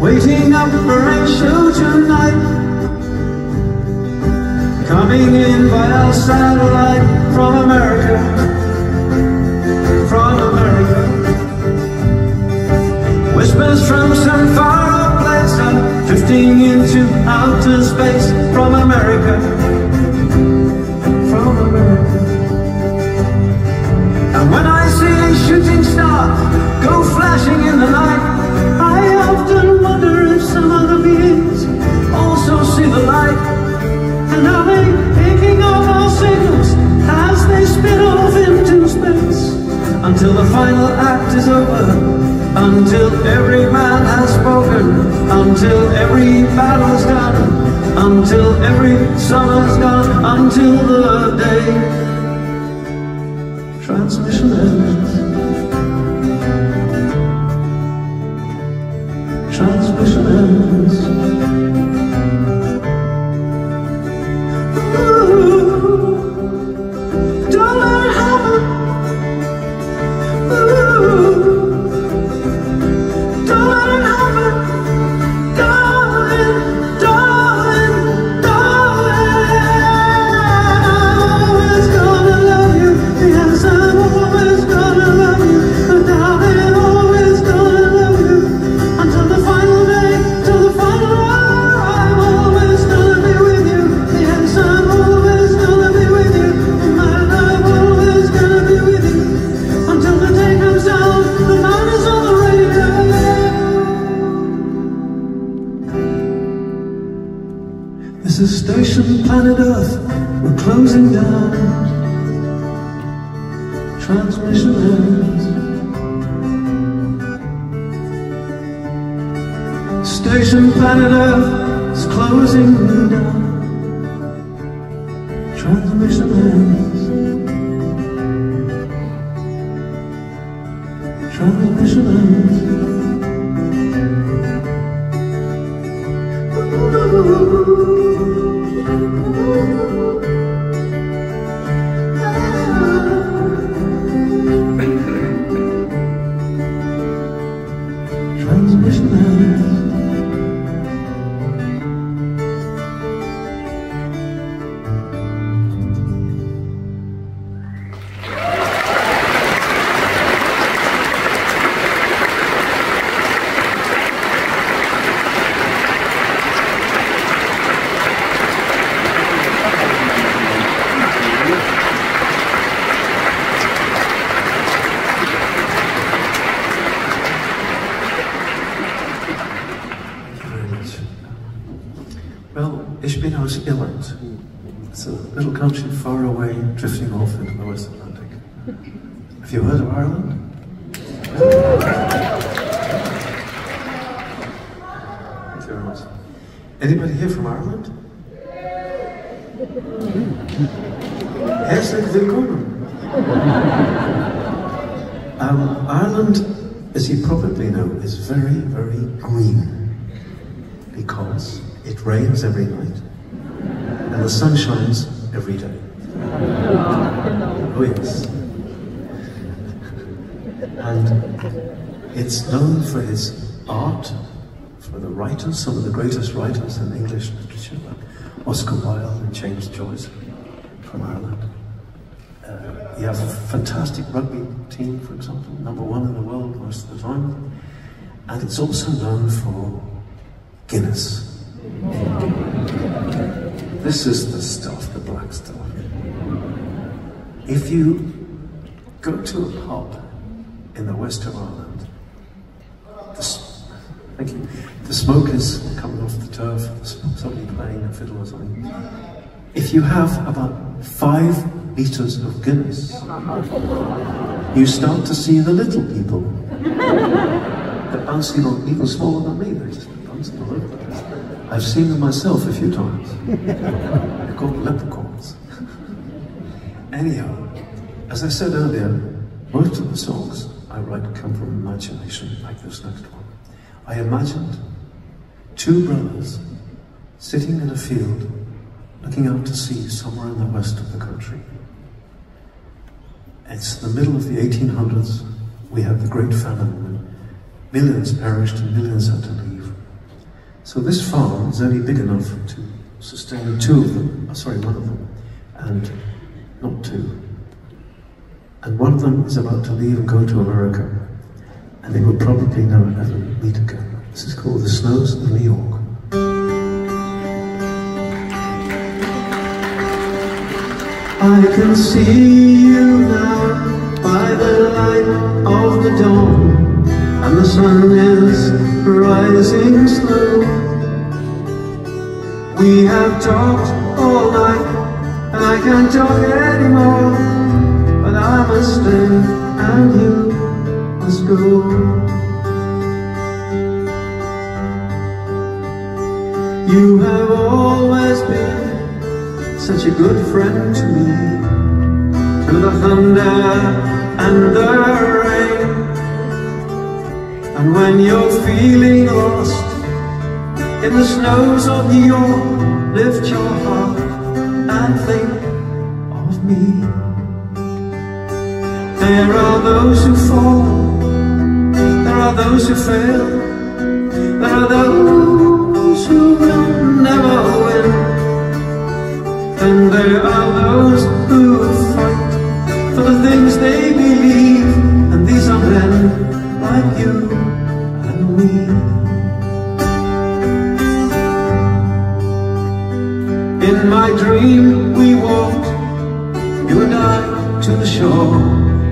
Waiting up for a show tonight, coming in via satellite from America, space from America, from America. And when I see a shooting star go flashing in the night, I often wonder if some other beings also see the light. And are they picking up our signals as they spin off into space? Until the final act is over, until every man has spoken, until every battle's done, until every summer's gone, until the day transmission ends. Transmission ends. Don't let it happen. Don't let it happen. Darling, darling, darling. I'm always gonna love you. Yes, I'm always gonna love you. Darling, always gonna love you. Until the final day, till the final hour, I'm always gonna be with you. Yes, I'm always gonna be with you. Man, I'm always gonna be with you. Until the day comes down, the man is on the radio. This is Station Planet Earth, we're closing down. Transmission ends. Station Planet Earth is closing down. Transmission ends. Transmission ends. Transmission ends. Well, ich bin aus Irland. It's a little country far away, drifting off into the West Atlantic. Have you heard of Ireland? Thank you very much. Anybody here from Ireland? Herzlich willkommen. Ireland, as you probably know, is very, very green because it rains every night and the sun shines every day. Oh yes. And it's known for its art, for the writers, some of the greatest writers in English literature, like Oscar Wilde and James Joyce from Ireland. You have a fantastic rugby team, for example, #1 in the world most of the time. And it's also known for Guinness. This is the stuff, the black stuff. If you go to a pub in the west of Ireland, the smoke is coming off the turf, somebody playing a fiddle or something. If you have about 5 litres of Guinness, you start to see the little people. They're bouncing on, even smaller than me, they're just bouncing all over the place. I've seen them myself a few times. They're called leprechauns. Anyhow, as I said earlier, most of the songs I write come from imagination, like this next one. I imagined 2 brothers sitting in a field looking out to sea somewhere in the west of the country. It's the middle of the 1800s. We had the Great Famine when millions perished and millions had to leave. So this farm is only big enough to sustain 2 of them, one of them, and not 2. And one of them is about to leave and go to America, and they will probably never ever meet again. This is called The Snows of New York. I can see you now by the light of the dawn, and the sun is rising slow. We have talked all night, and I can't talk anymore, but I must stay and you must go. You have always been such a good friend to me, through the thunder and the rain. And when you're feeling lost in the snows of New York, lift your heart and think of me. There are those who fall, there are those who fail, there are those who will never win, and there are those who fight for the things they believe, and these are men like you and me. In my dream we walked, you and I, to the shore,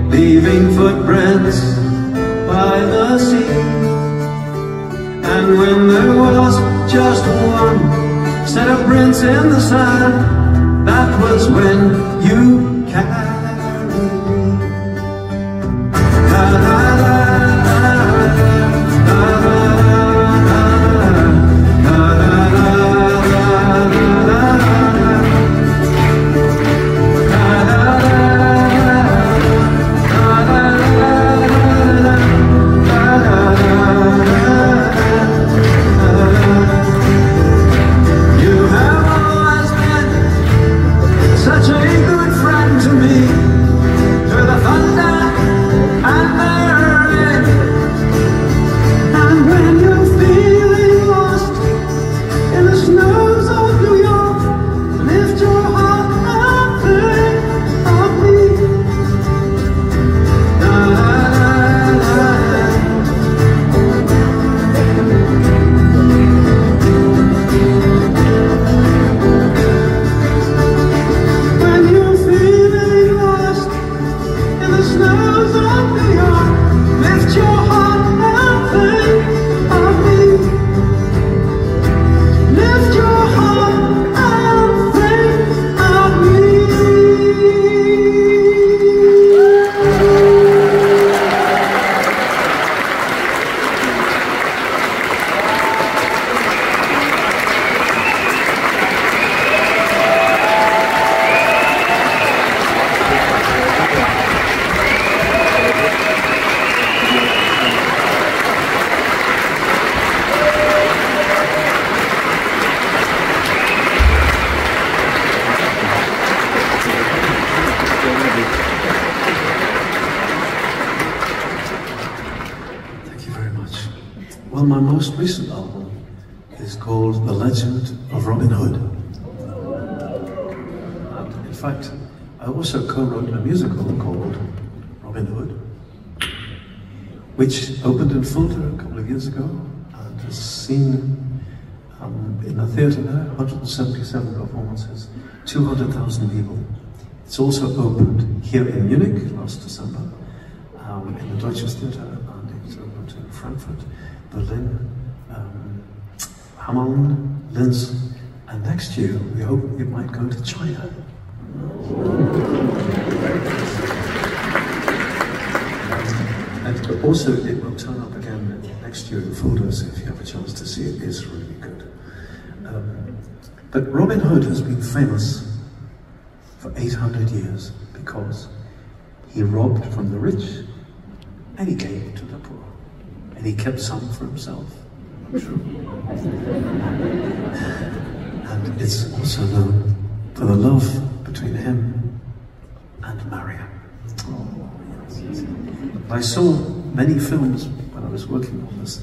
leaving footprints by the sea. And when there was just one set of prints in the sand, that was when you carried me. La la la la la la Well, my most recent album is called The Legend of Robin Hood. And in fact, I also co-wrote a musical called Robin Hood, which opened in Fulda a couple of years ago and has seen in the theatre there 177 performances, 200,000 people. It's also opened here in Munich last December, in the Deutsches Theater, and it's opened in Frankfurt, Berlin, Hameln, Linz, and next year we hope it might go to China. And also it will turn up again next year in Fulda, so if you have a chance to see it, it's really good. But Robin Hood has been famous for 800 years because he robbed from the rich and he gave to the poor. And he kept some for himself. And it's also known for the love between him and Marian. I saw many films when I was working on this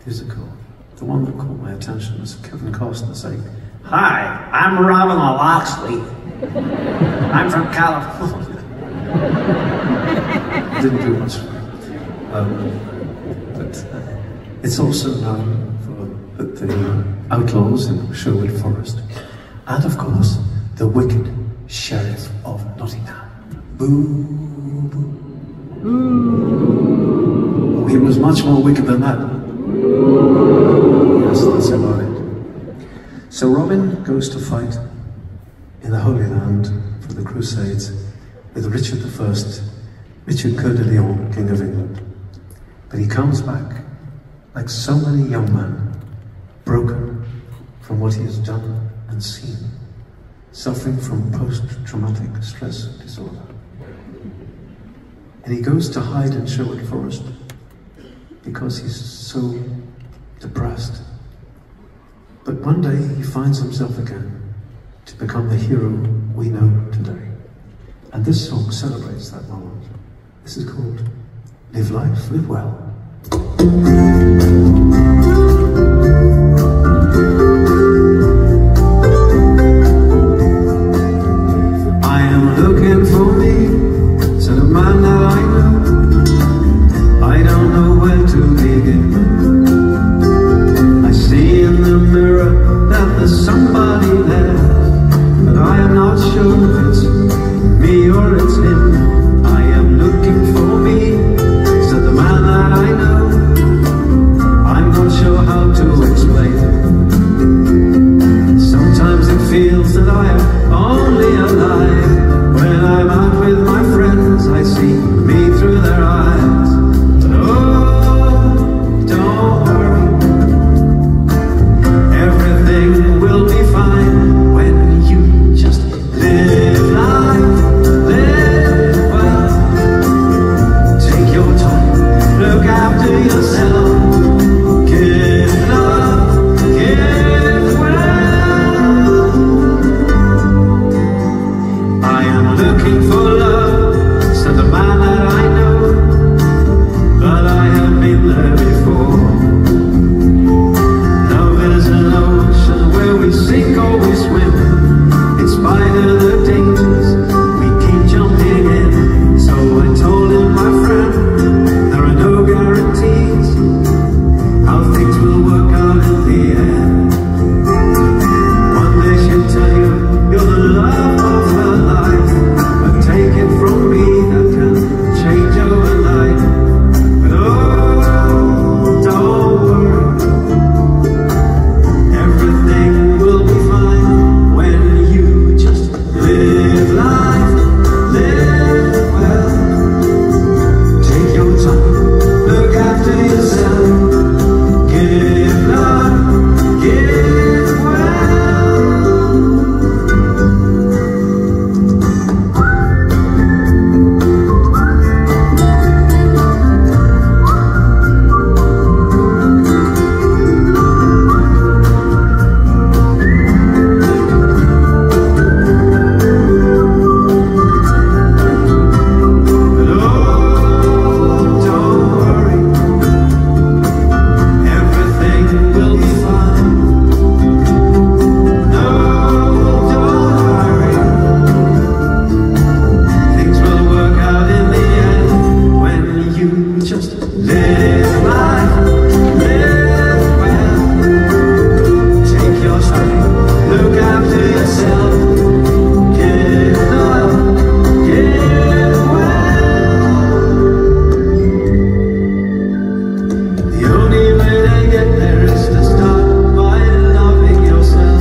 musical. The one that caught my attention was Kevin Costner saying, "Hi, I'm Robin Loxley. I'm from California." Didn't do much for me. But it's also known for the outlaws in Sherwood Forest. And of course, the wicked Sheriff of Nottingham. Boo, boo. He was much more wicked than that. Yes, that's about it. So Robin goes to fight in the Holy Land for the Crusades with Richard I, Richard Coeur de Lion, King of England. But he comes back, like so many young men, broken from what he has done and seen, suffering from post-traumatic stress disorder. And he goes to hide in Sherwood Forest because he's so depressed. But one day he finds himself again to become the hero we know today. And this song celebrates that moment. This is called Live Life, Live Well. I am looking for me, said a man that I know. I don't know where to begin. I see in the mirror that there's somebody there, but I am not sure if it's me or it's him. I am looking for me, said the man that I know. I'm not sure how to explain. Sometimes it feels that I am only alive. When I'm out with my friends, I see me through their eyes. But oh, don't worry, everything will be fine when you just live life, live well. Take your time, look after yourself, give love, give well. I am looking for love, said the man that I know, but I have been there before. Love is an ocean where we sink or we swim. In spite of the dangers, we keep jumping in. So I told him, my friend, there are no guarantees how things will work out in the end. One day she'll tell you you're the love of her life, but take it from me, that can change overnight. But oh, don't worry, everything will be fine when you just live life, live well. Take your time, look after yourself, give love, give well. But oh, don't worry, everything will be fine. No, don't worry, things will work out in the end when you just live life, live well. Take your time, look after yourself, give love, give well. The only way to get there is to start by loving yourself.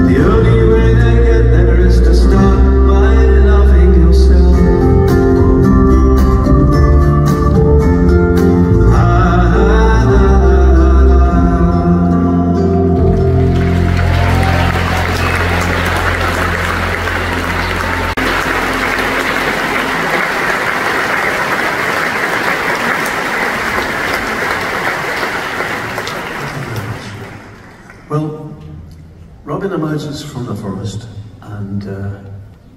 The only way to get there is to start by loving yourself. Ah, ah, ah, ah. Well, Robin emerges from the forest and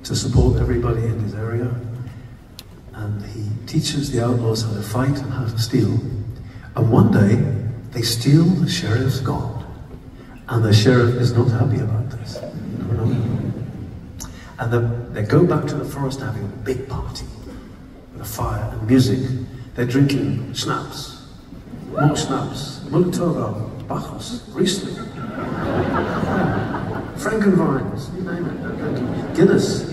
to support everybody in his area, and he teaches the outlaws how to fight and how to steal. And one day they steal the sheriff's gold, and the sheriff is not happy about this. No, no. And they go back to the forest having a big party with a fire and music. They're drinking schnapps, more schnapps, Multova, Bacchus, Riesling. Frankenvines, you name it, Guinness.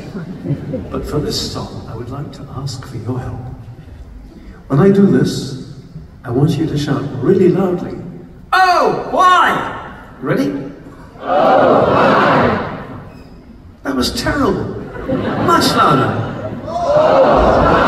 But for this song, I would like to ask for your help. When I do this, I want you to shout really loudly, "Oh, why?" Ready? Oh, why? That was terrible. Much louder. Oh,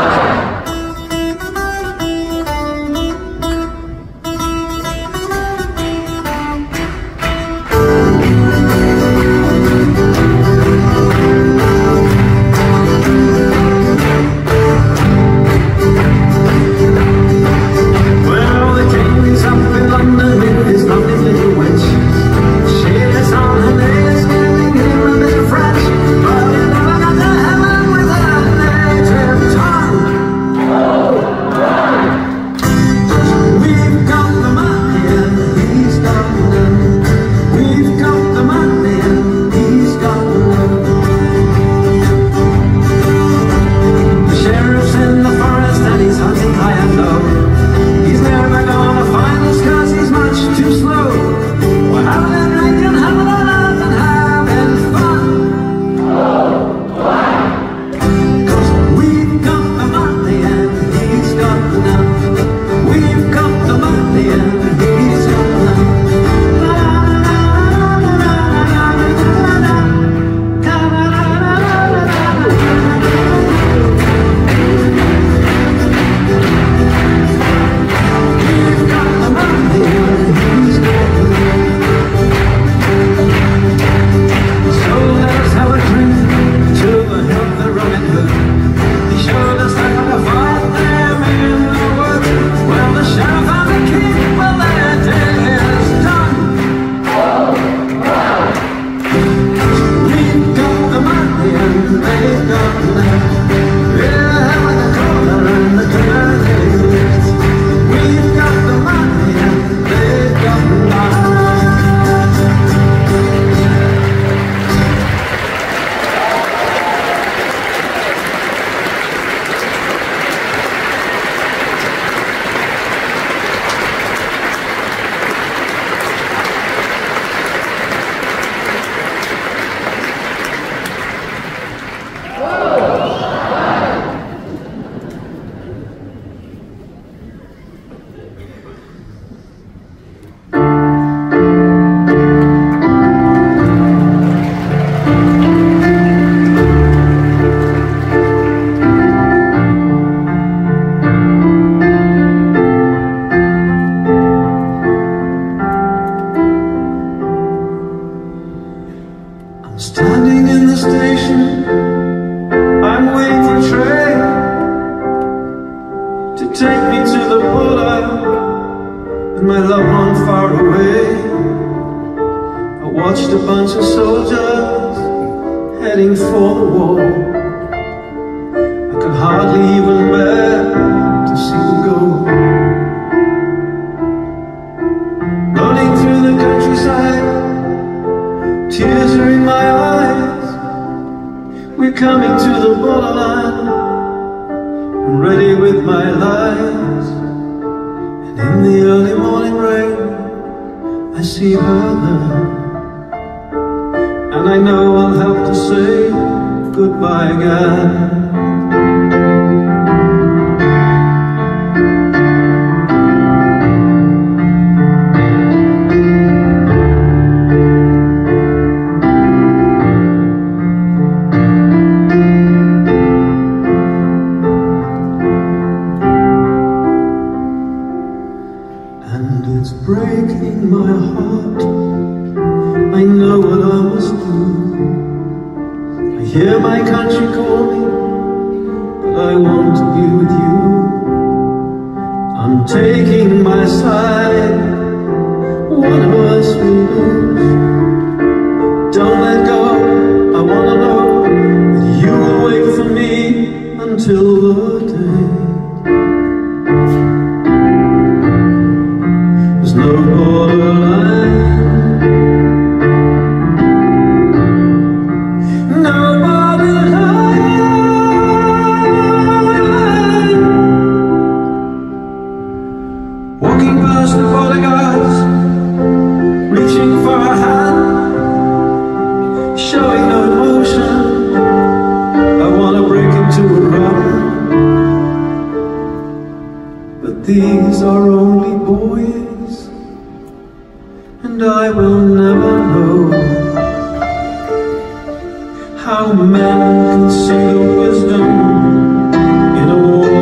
Walking past the bodyguards, reaching for a hand. these are only boys, and I will never know how men can see the wisdom in a war.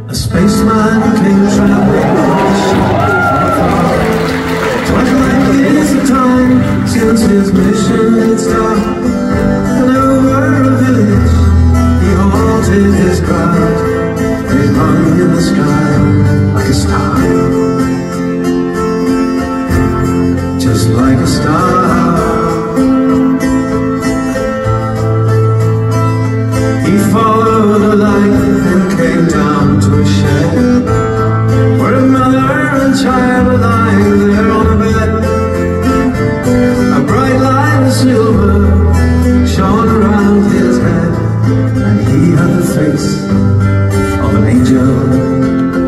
A spaceman came traveling twas like years of time since his mission had started, and over a village he halted his crowd. He hung in the sky like a star, just like a star. He followed the light and came down to a shed where a mother and child were lying there on a bed. A bright light of silver shone around his head, and he had the face of an angel.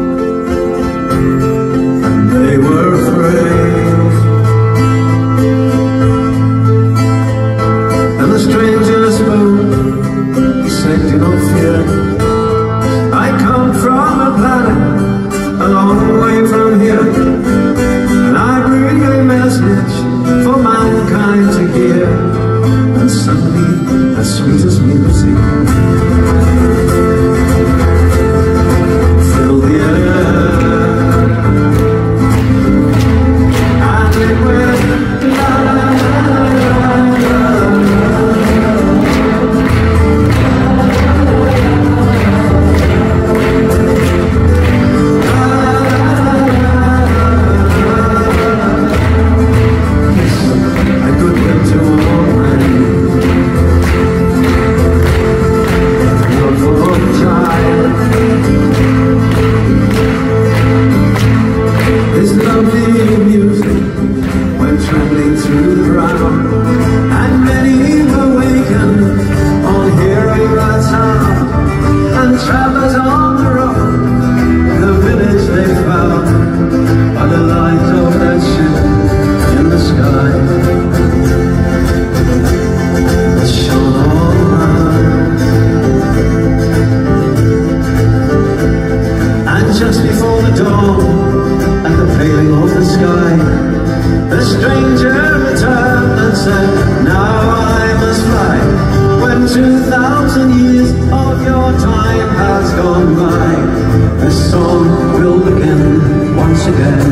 again.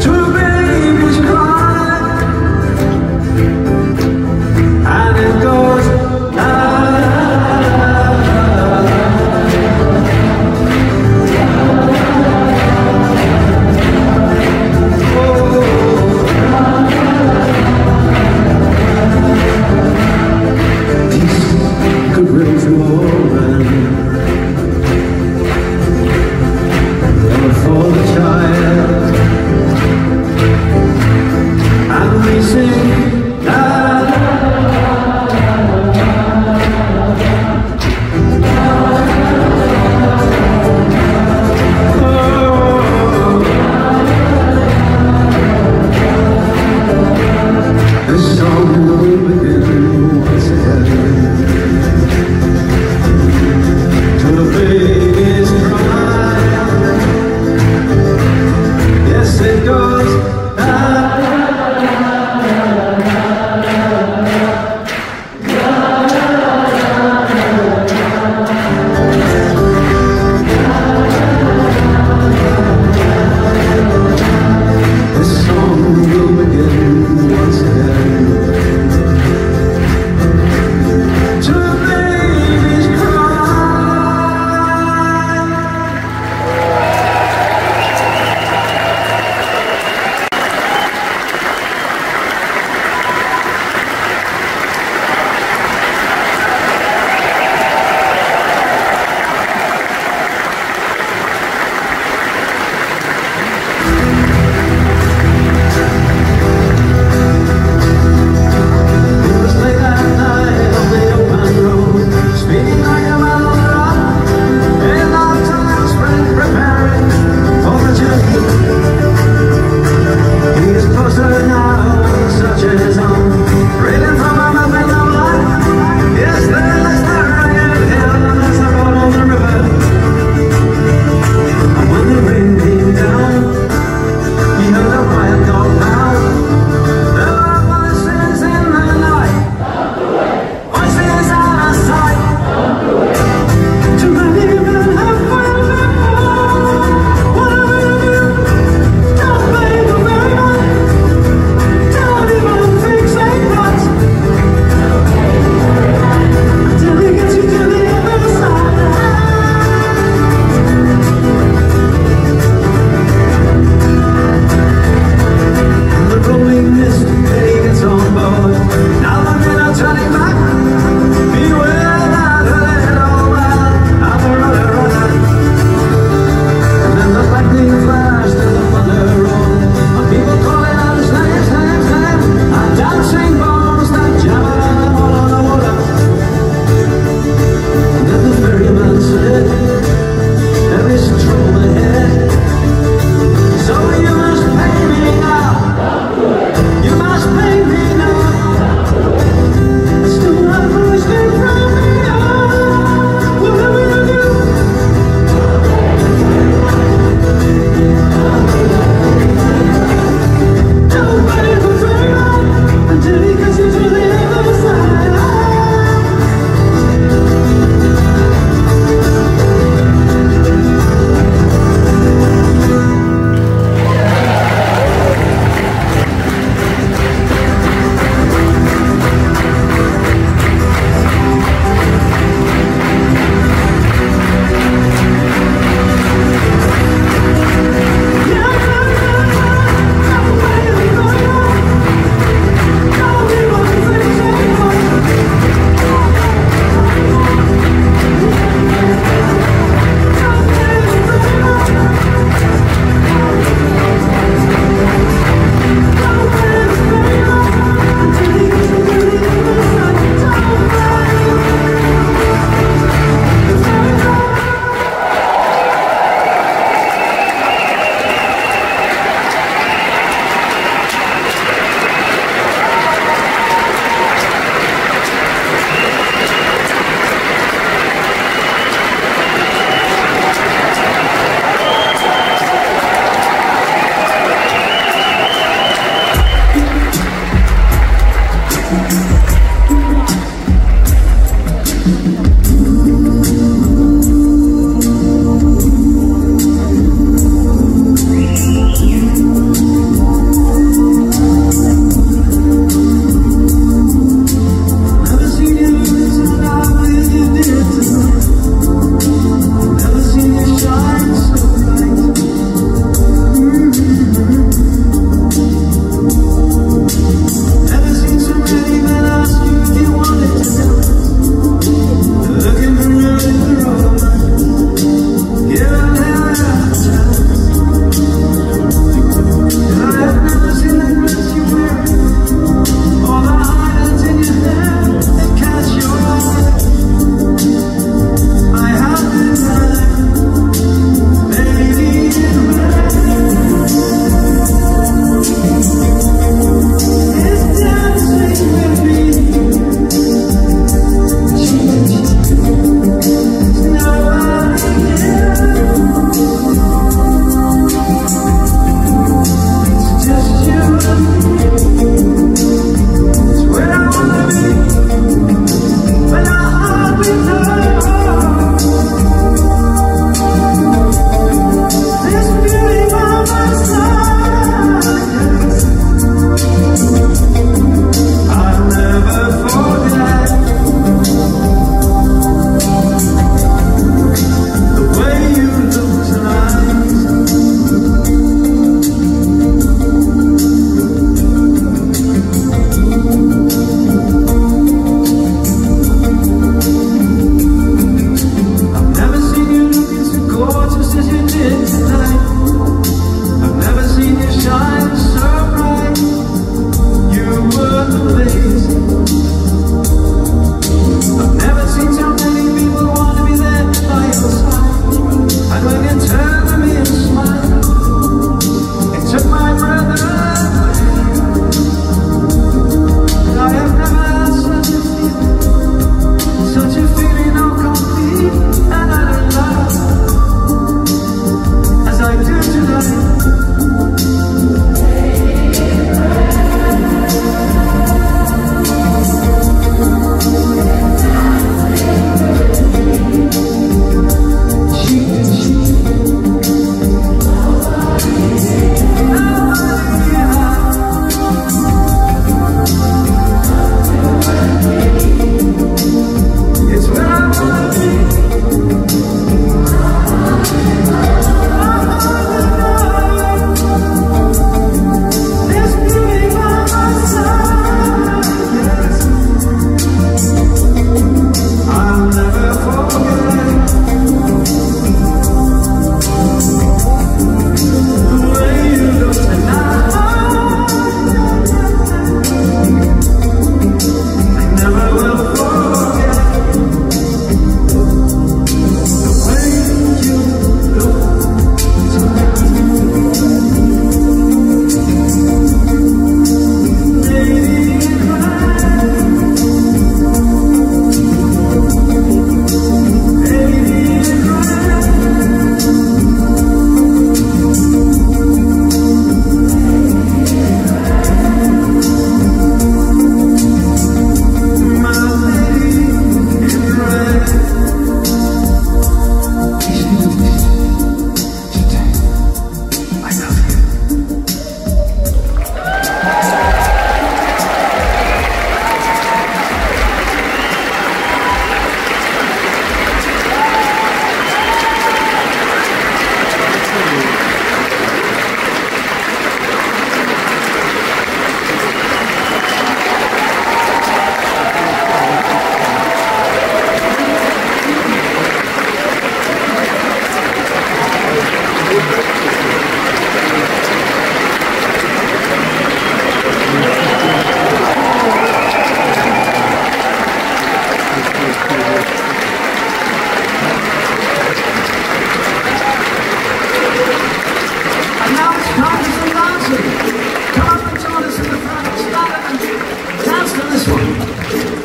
Two babies cry, and it goes la la la la. Goodwill to all men.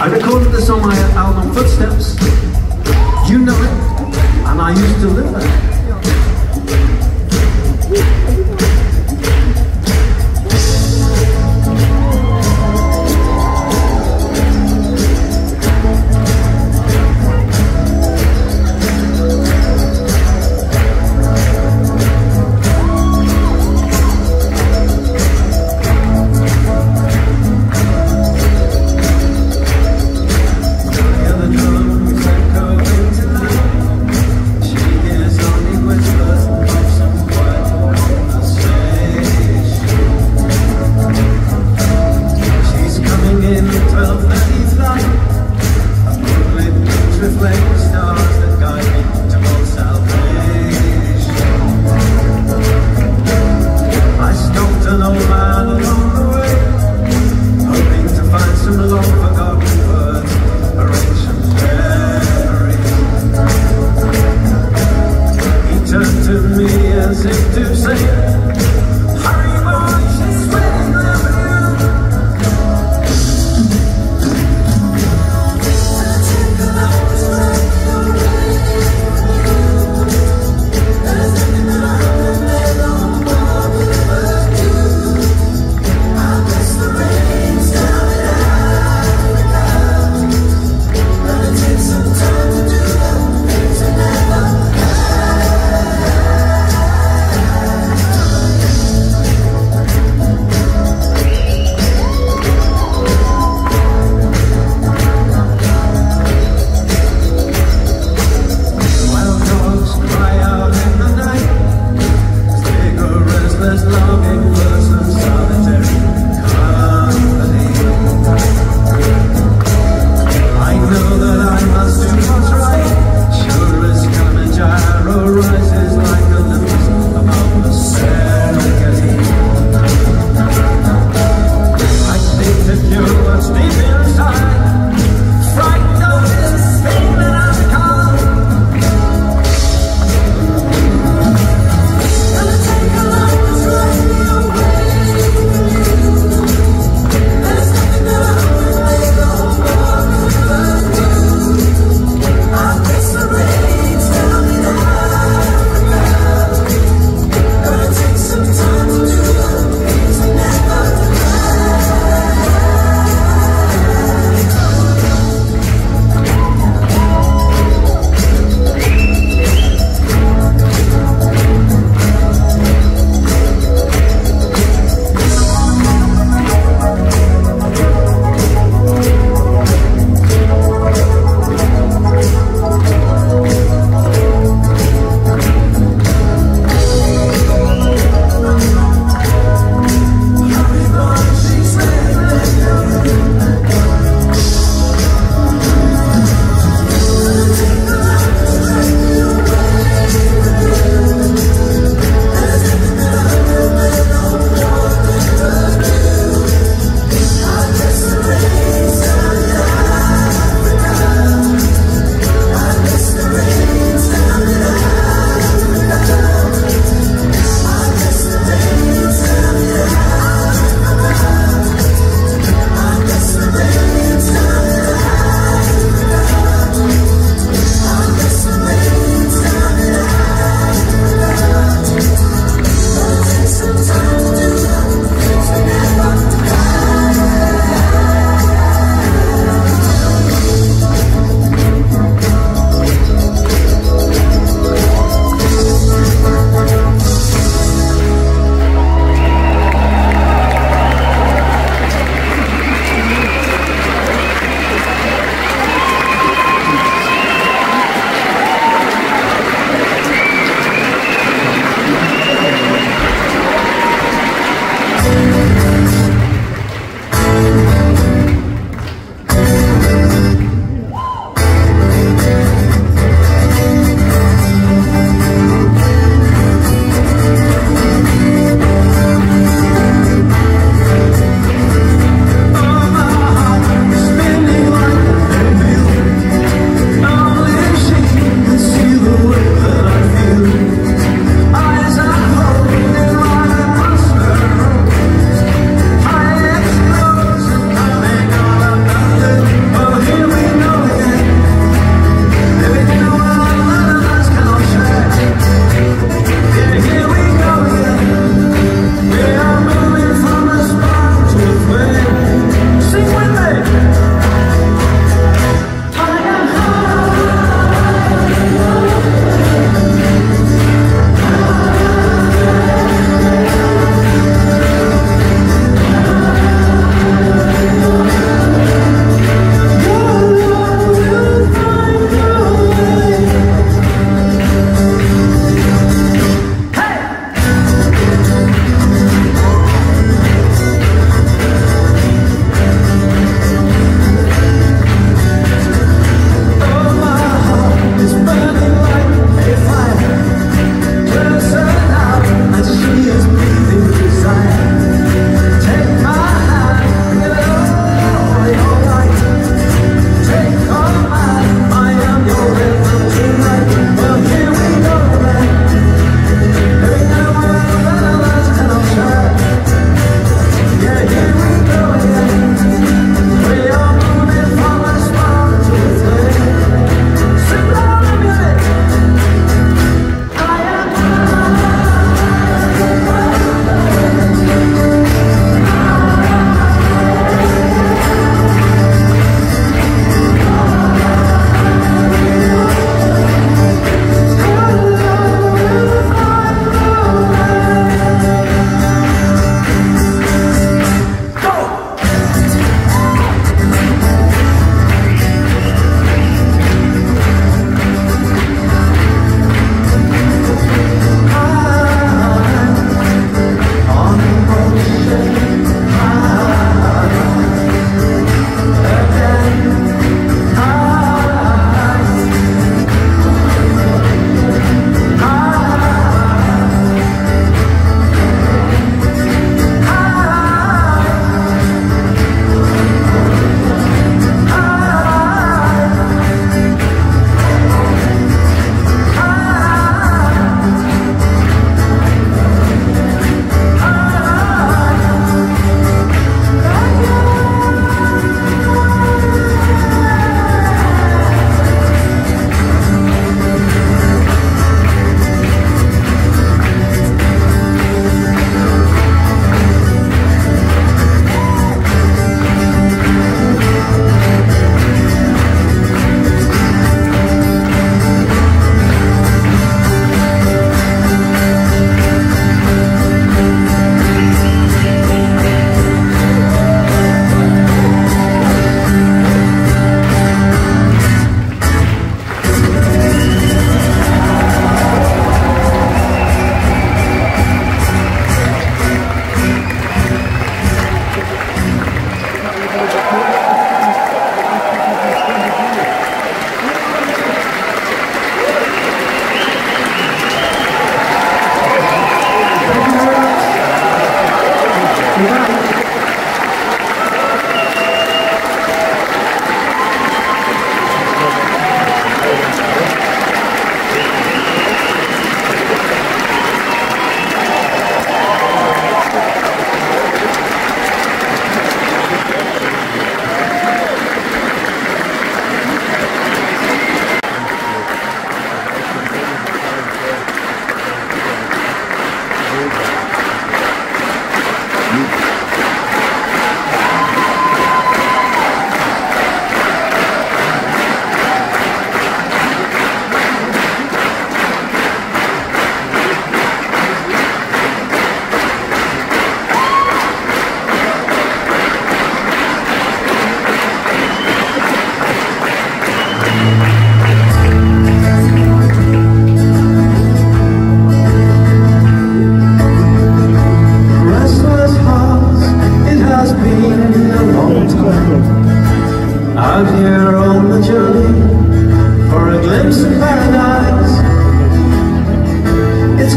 I recorded this on my album Footsteps. You know it, and I used to live there. Thank you.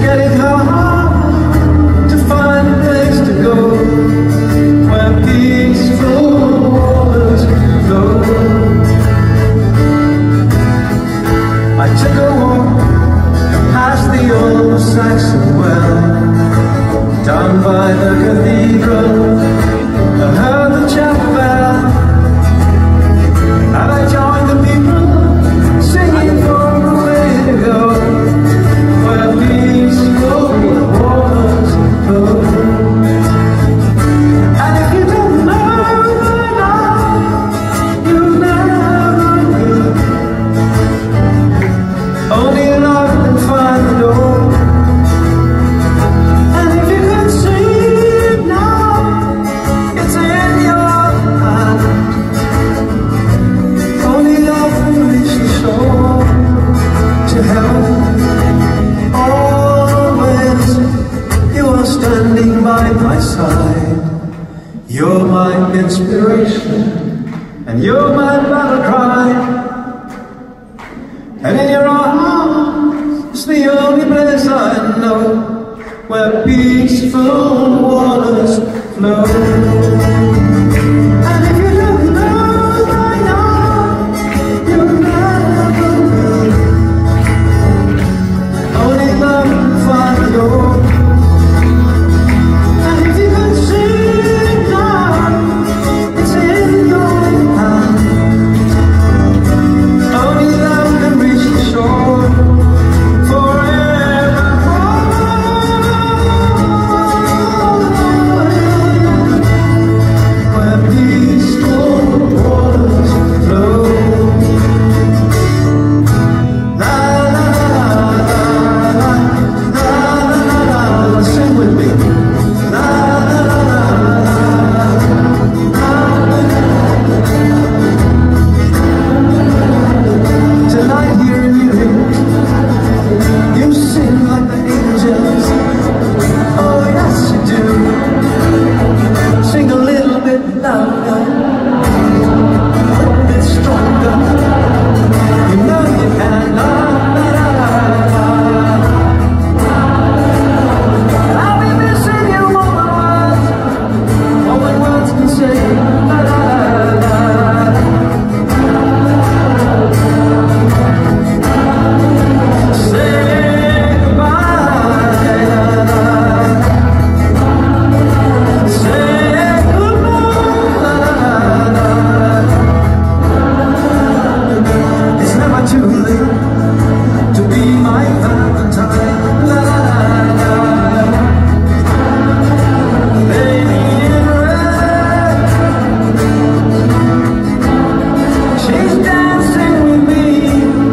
getting hard to find a place to go where peaceful waters flow. I took a walk past the old Saxon well, down by the cathedral. I heard the chapel bell, and I joined the people singing for a way to go where peaceful waters flow. And if you don't know by now, you never will. Only love can find the door. And if you can see it now, it's in your hand. Only love can reach the shore to heaven. Always you are standing by my side. You're my inspiration, and you're my battle cry. And in your arms, it's the only place I know where peaceful waters flow. And if you don't know by now, you never will. Only love can find the door. And if you can see it now, it's in your hand. Only love can reach the shore forever. Where peaceful waters flow. La la la la la la la la. Sing with me. La la la la la. Tonight here in Munich, you sing like the angels. Oh yes you do. Sing a little bit louder, a bit stronger. You know you can. La la la la la. I'll be missing you more than words can say. La la la la. Say goodbye. La la. Say goodbye. La la la. It's never too late to be my Valentine. La la la. Lady in red, she's dancing with me.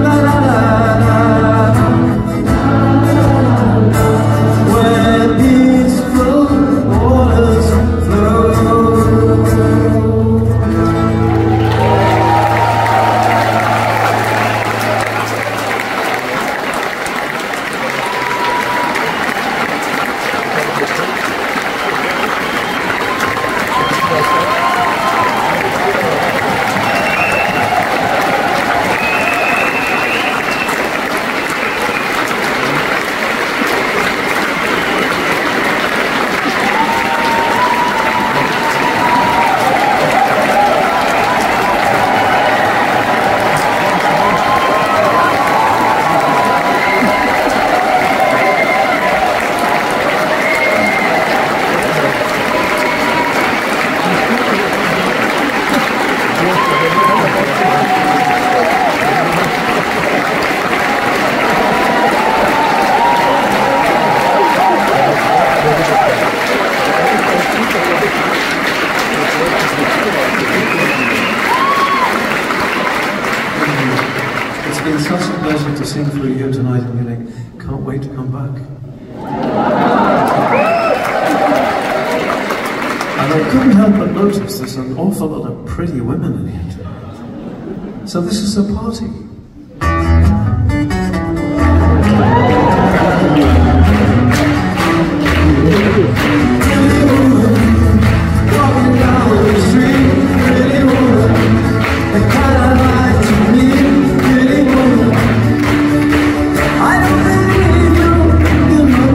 La la la. Where peaceful waters flow. It's been such a pleasure to sing for you tonight in Munich. Can't wait to come back. And I couldn't help but notice there's an awful lot of pretty women in here tonight. So this is a party. Walking down the street, pretty woman, the kind I like to meet, pretty woman. I don't believe you know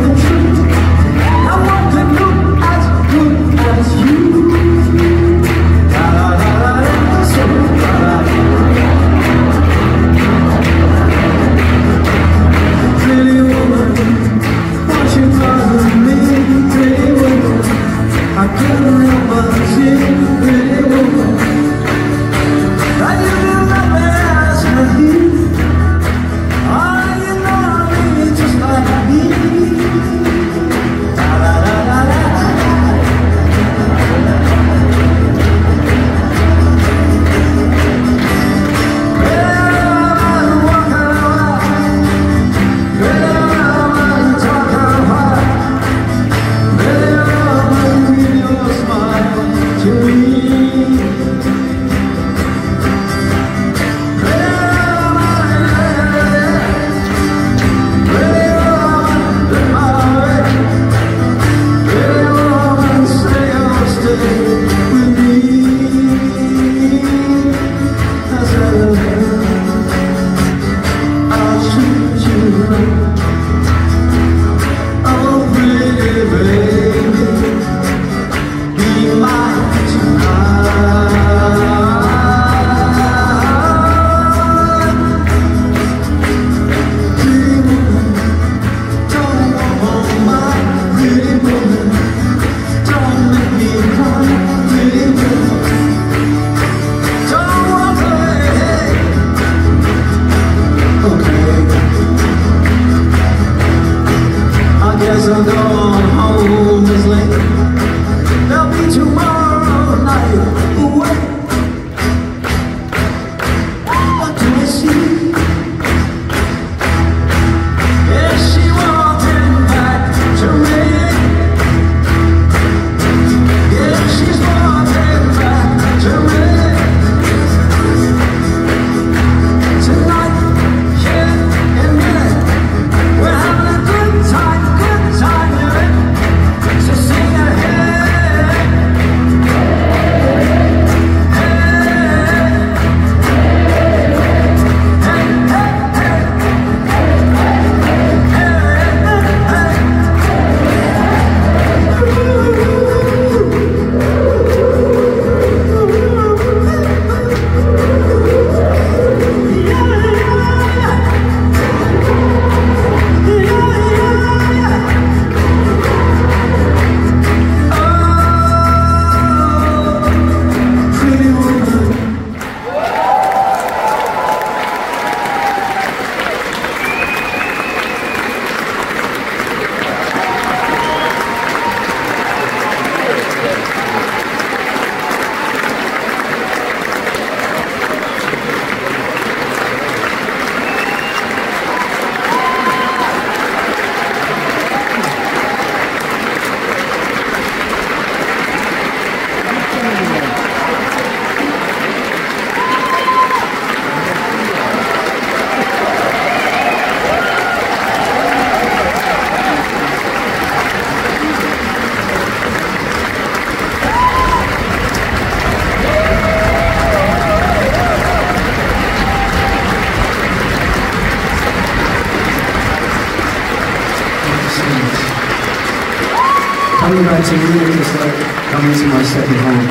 Coming back to you is like coming to my second home.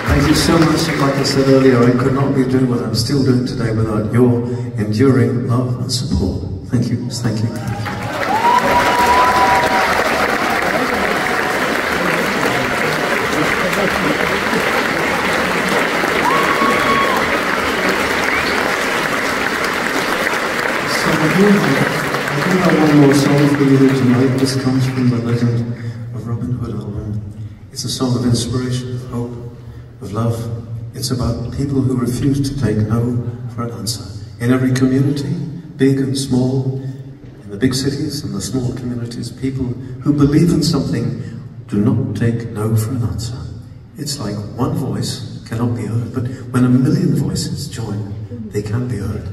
Thank you so much. Like I said earlier, I could not be doing what I'm still doing today without your enduring love and support. Thank you. Thank you. So I do have one more song for you tonight. This comes from the legend of Robin Hood album. It's a song of inspiration, of hope, of love. It's about people who refuse to take no for an answer. In every community, big and small, in the big cities and the small communities, people who believe in something do not take no for an answer. It's like one voice cannot be heard, but when a million voices join, they can be heard.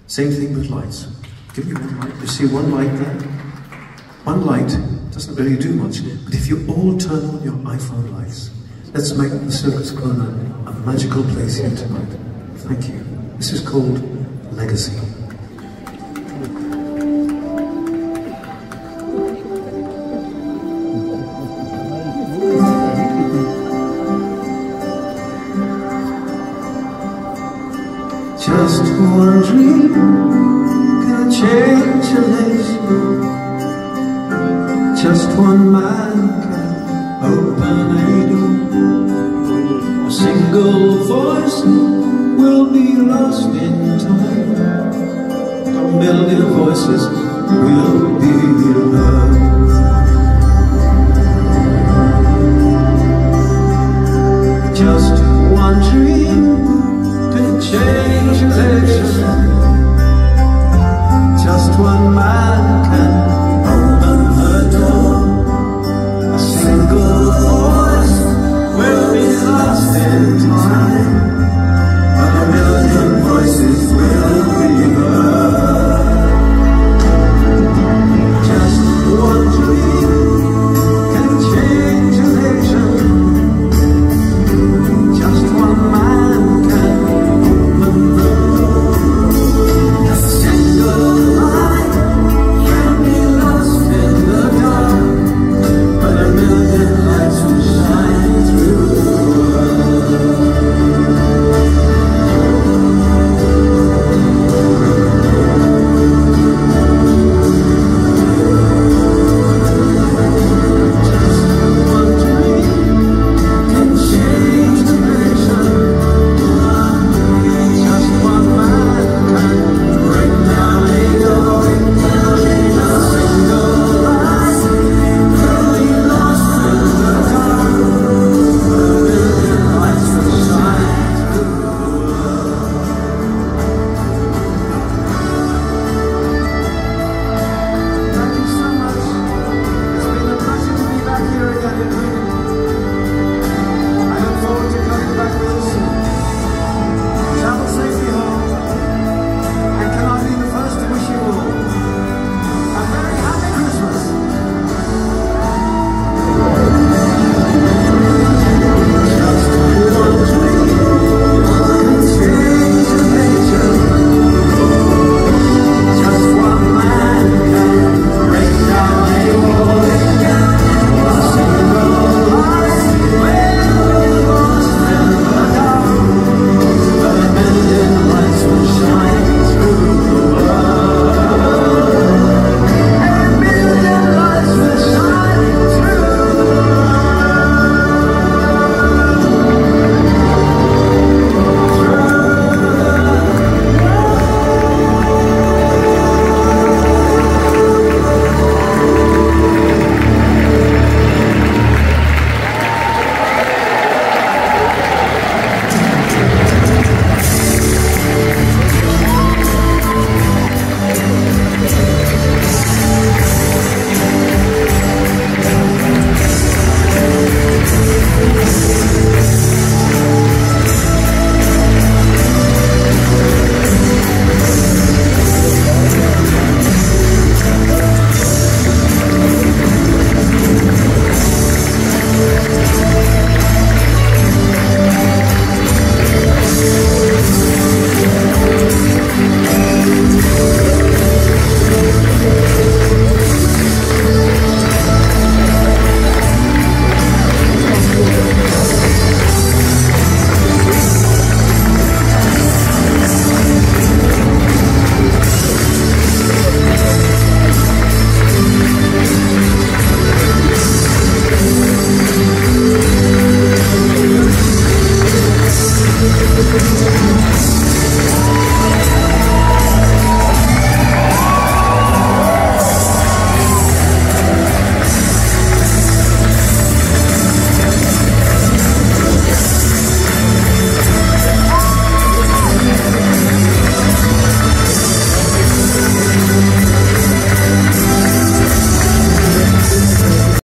Same thing with lights. Give me one light. You see one light there? One light doesn't really do much, but if you all turn on your iPhone lights, let's make the Circus Krone a magical place here tonight. Thank you. This is called Legacy. Just one dream can change a nation. Just one man can open a door. A single voice will be lost in time. A million voices will be heard.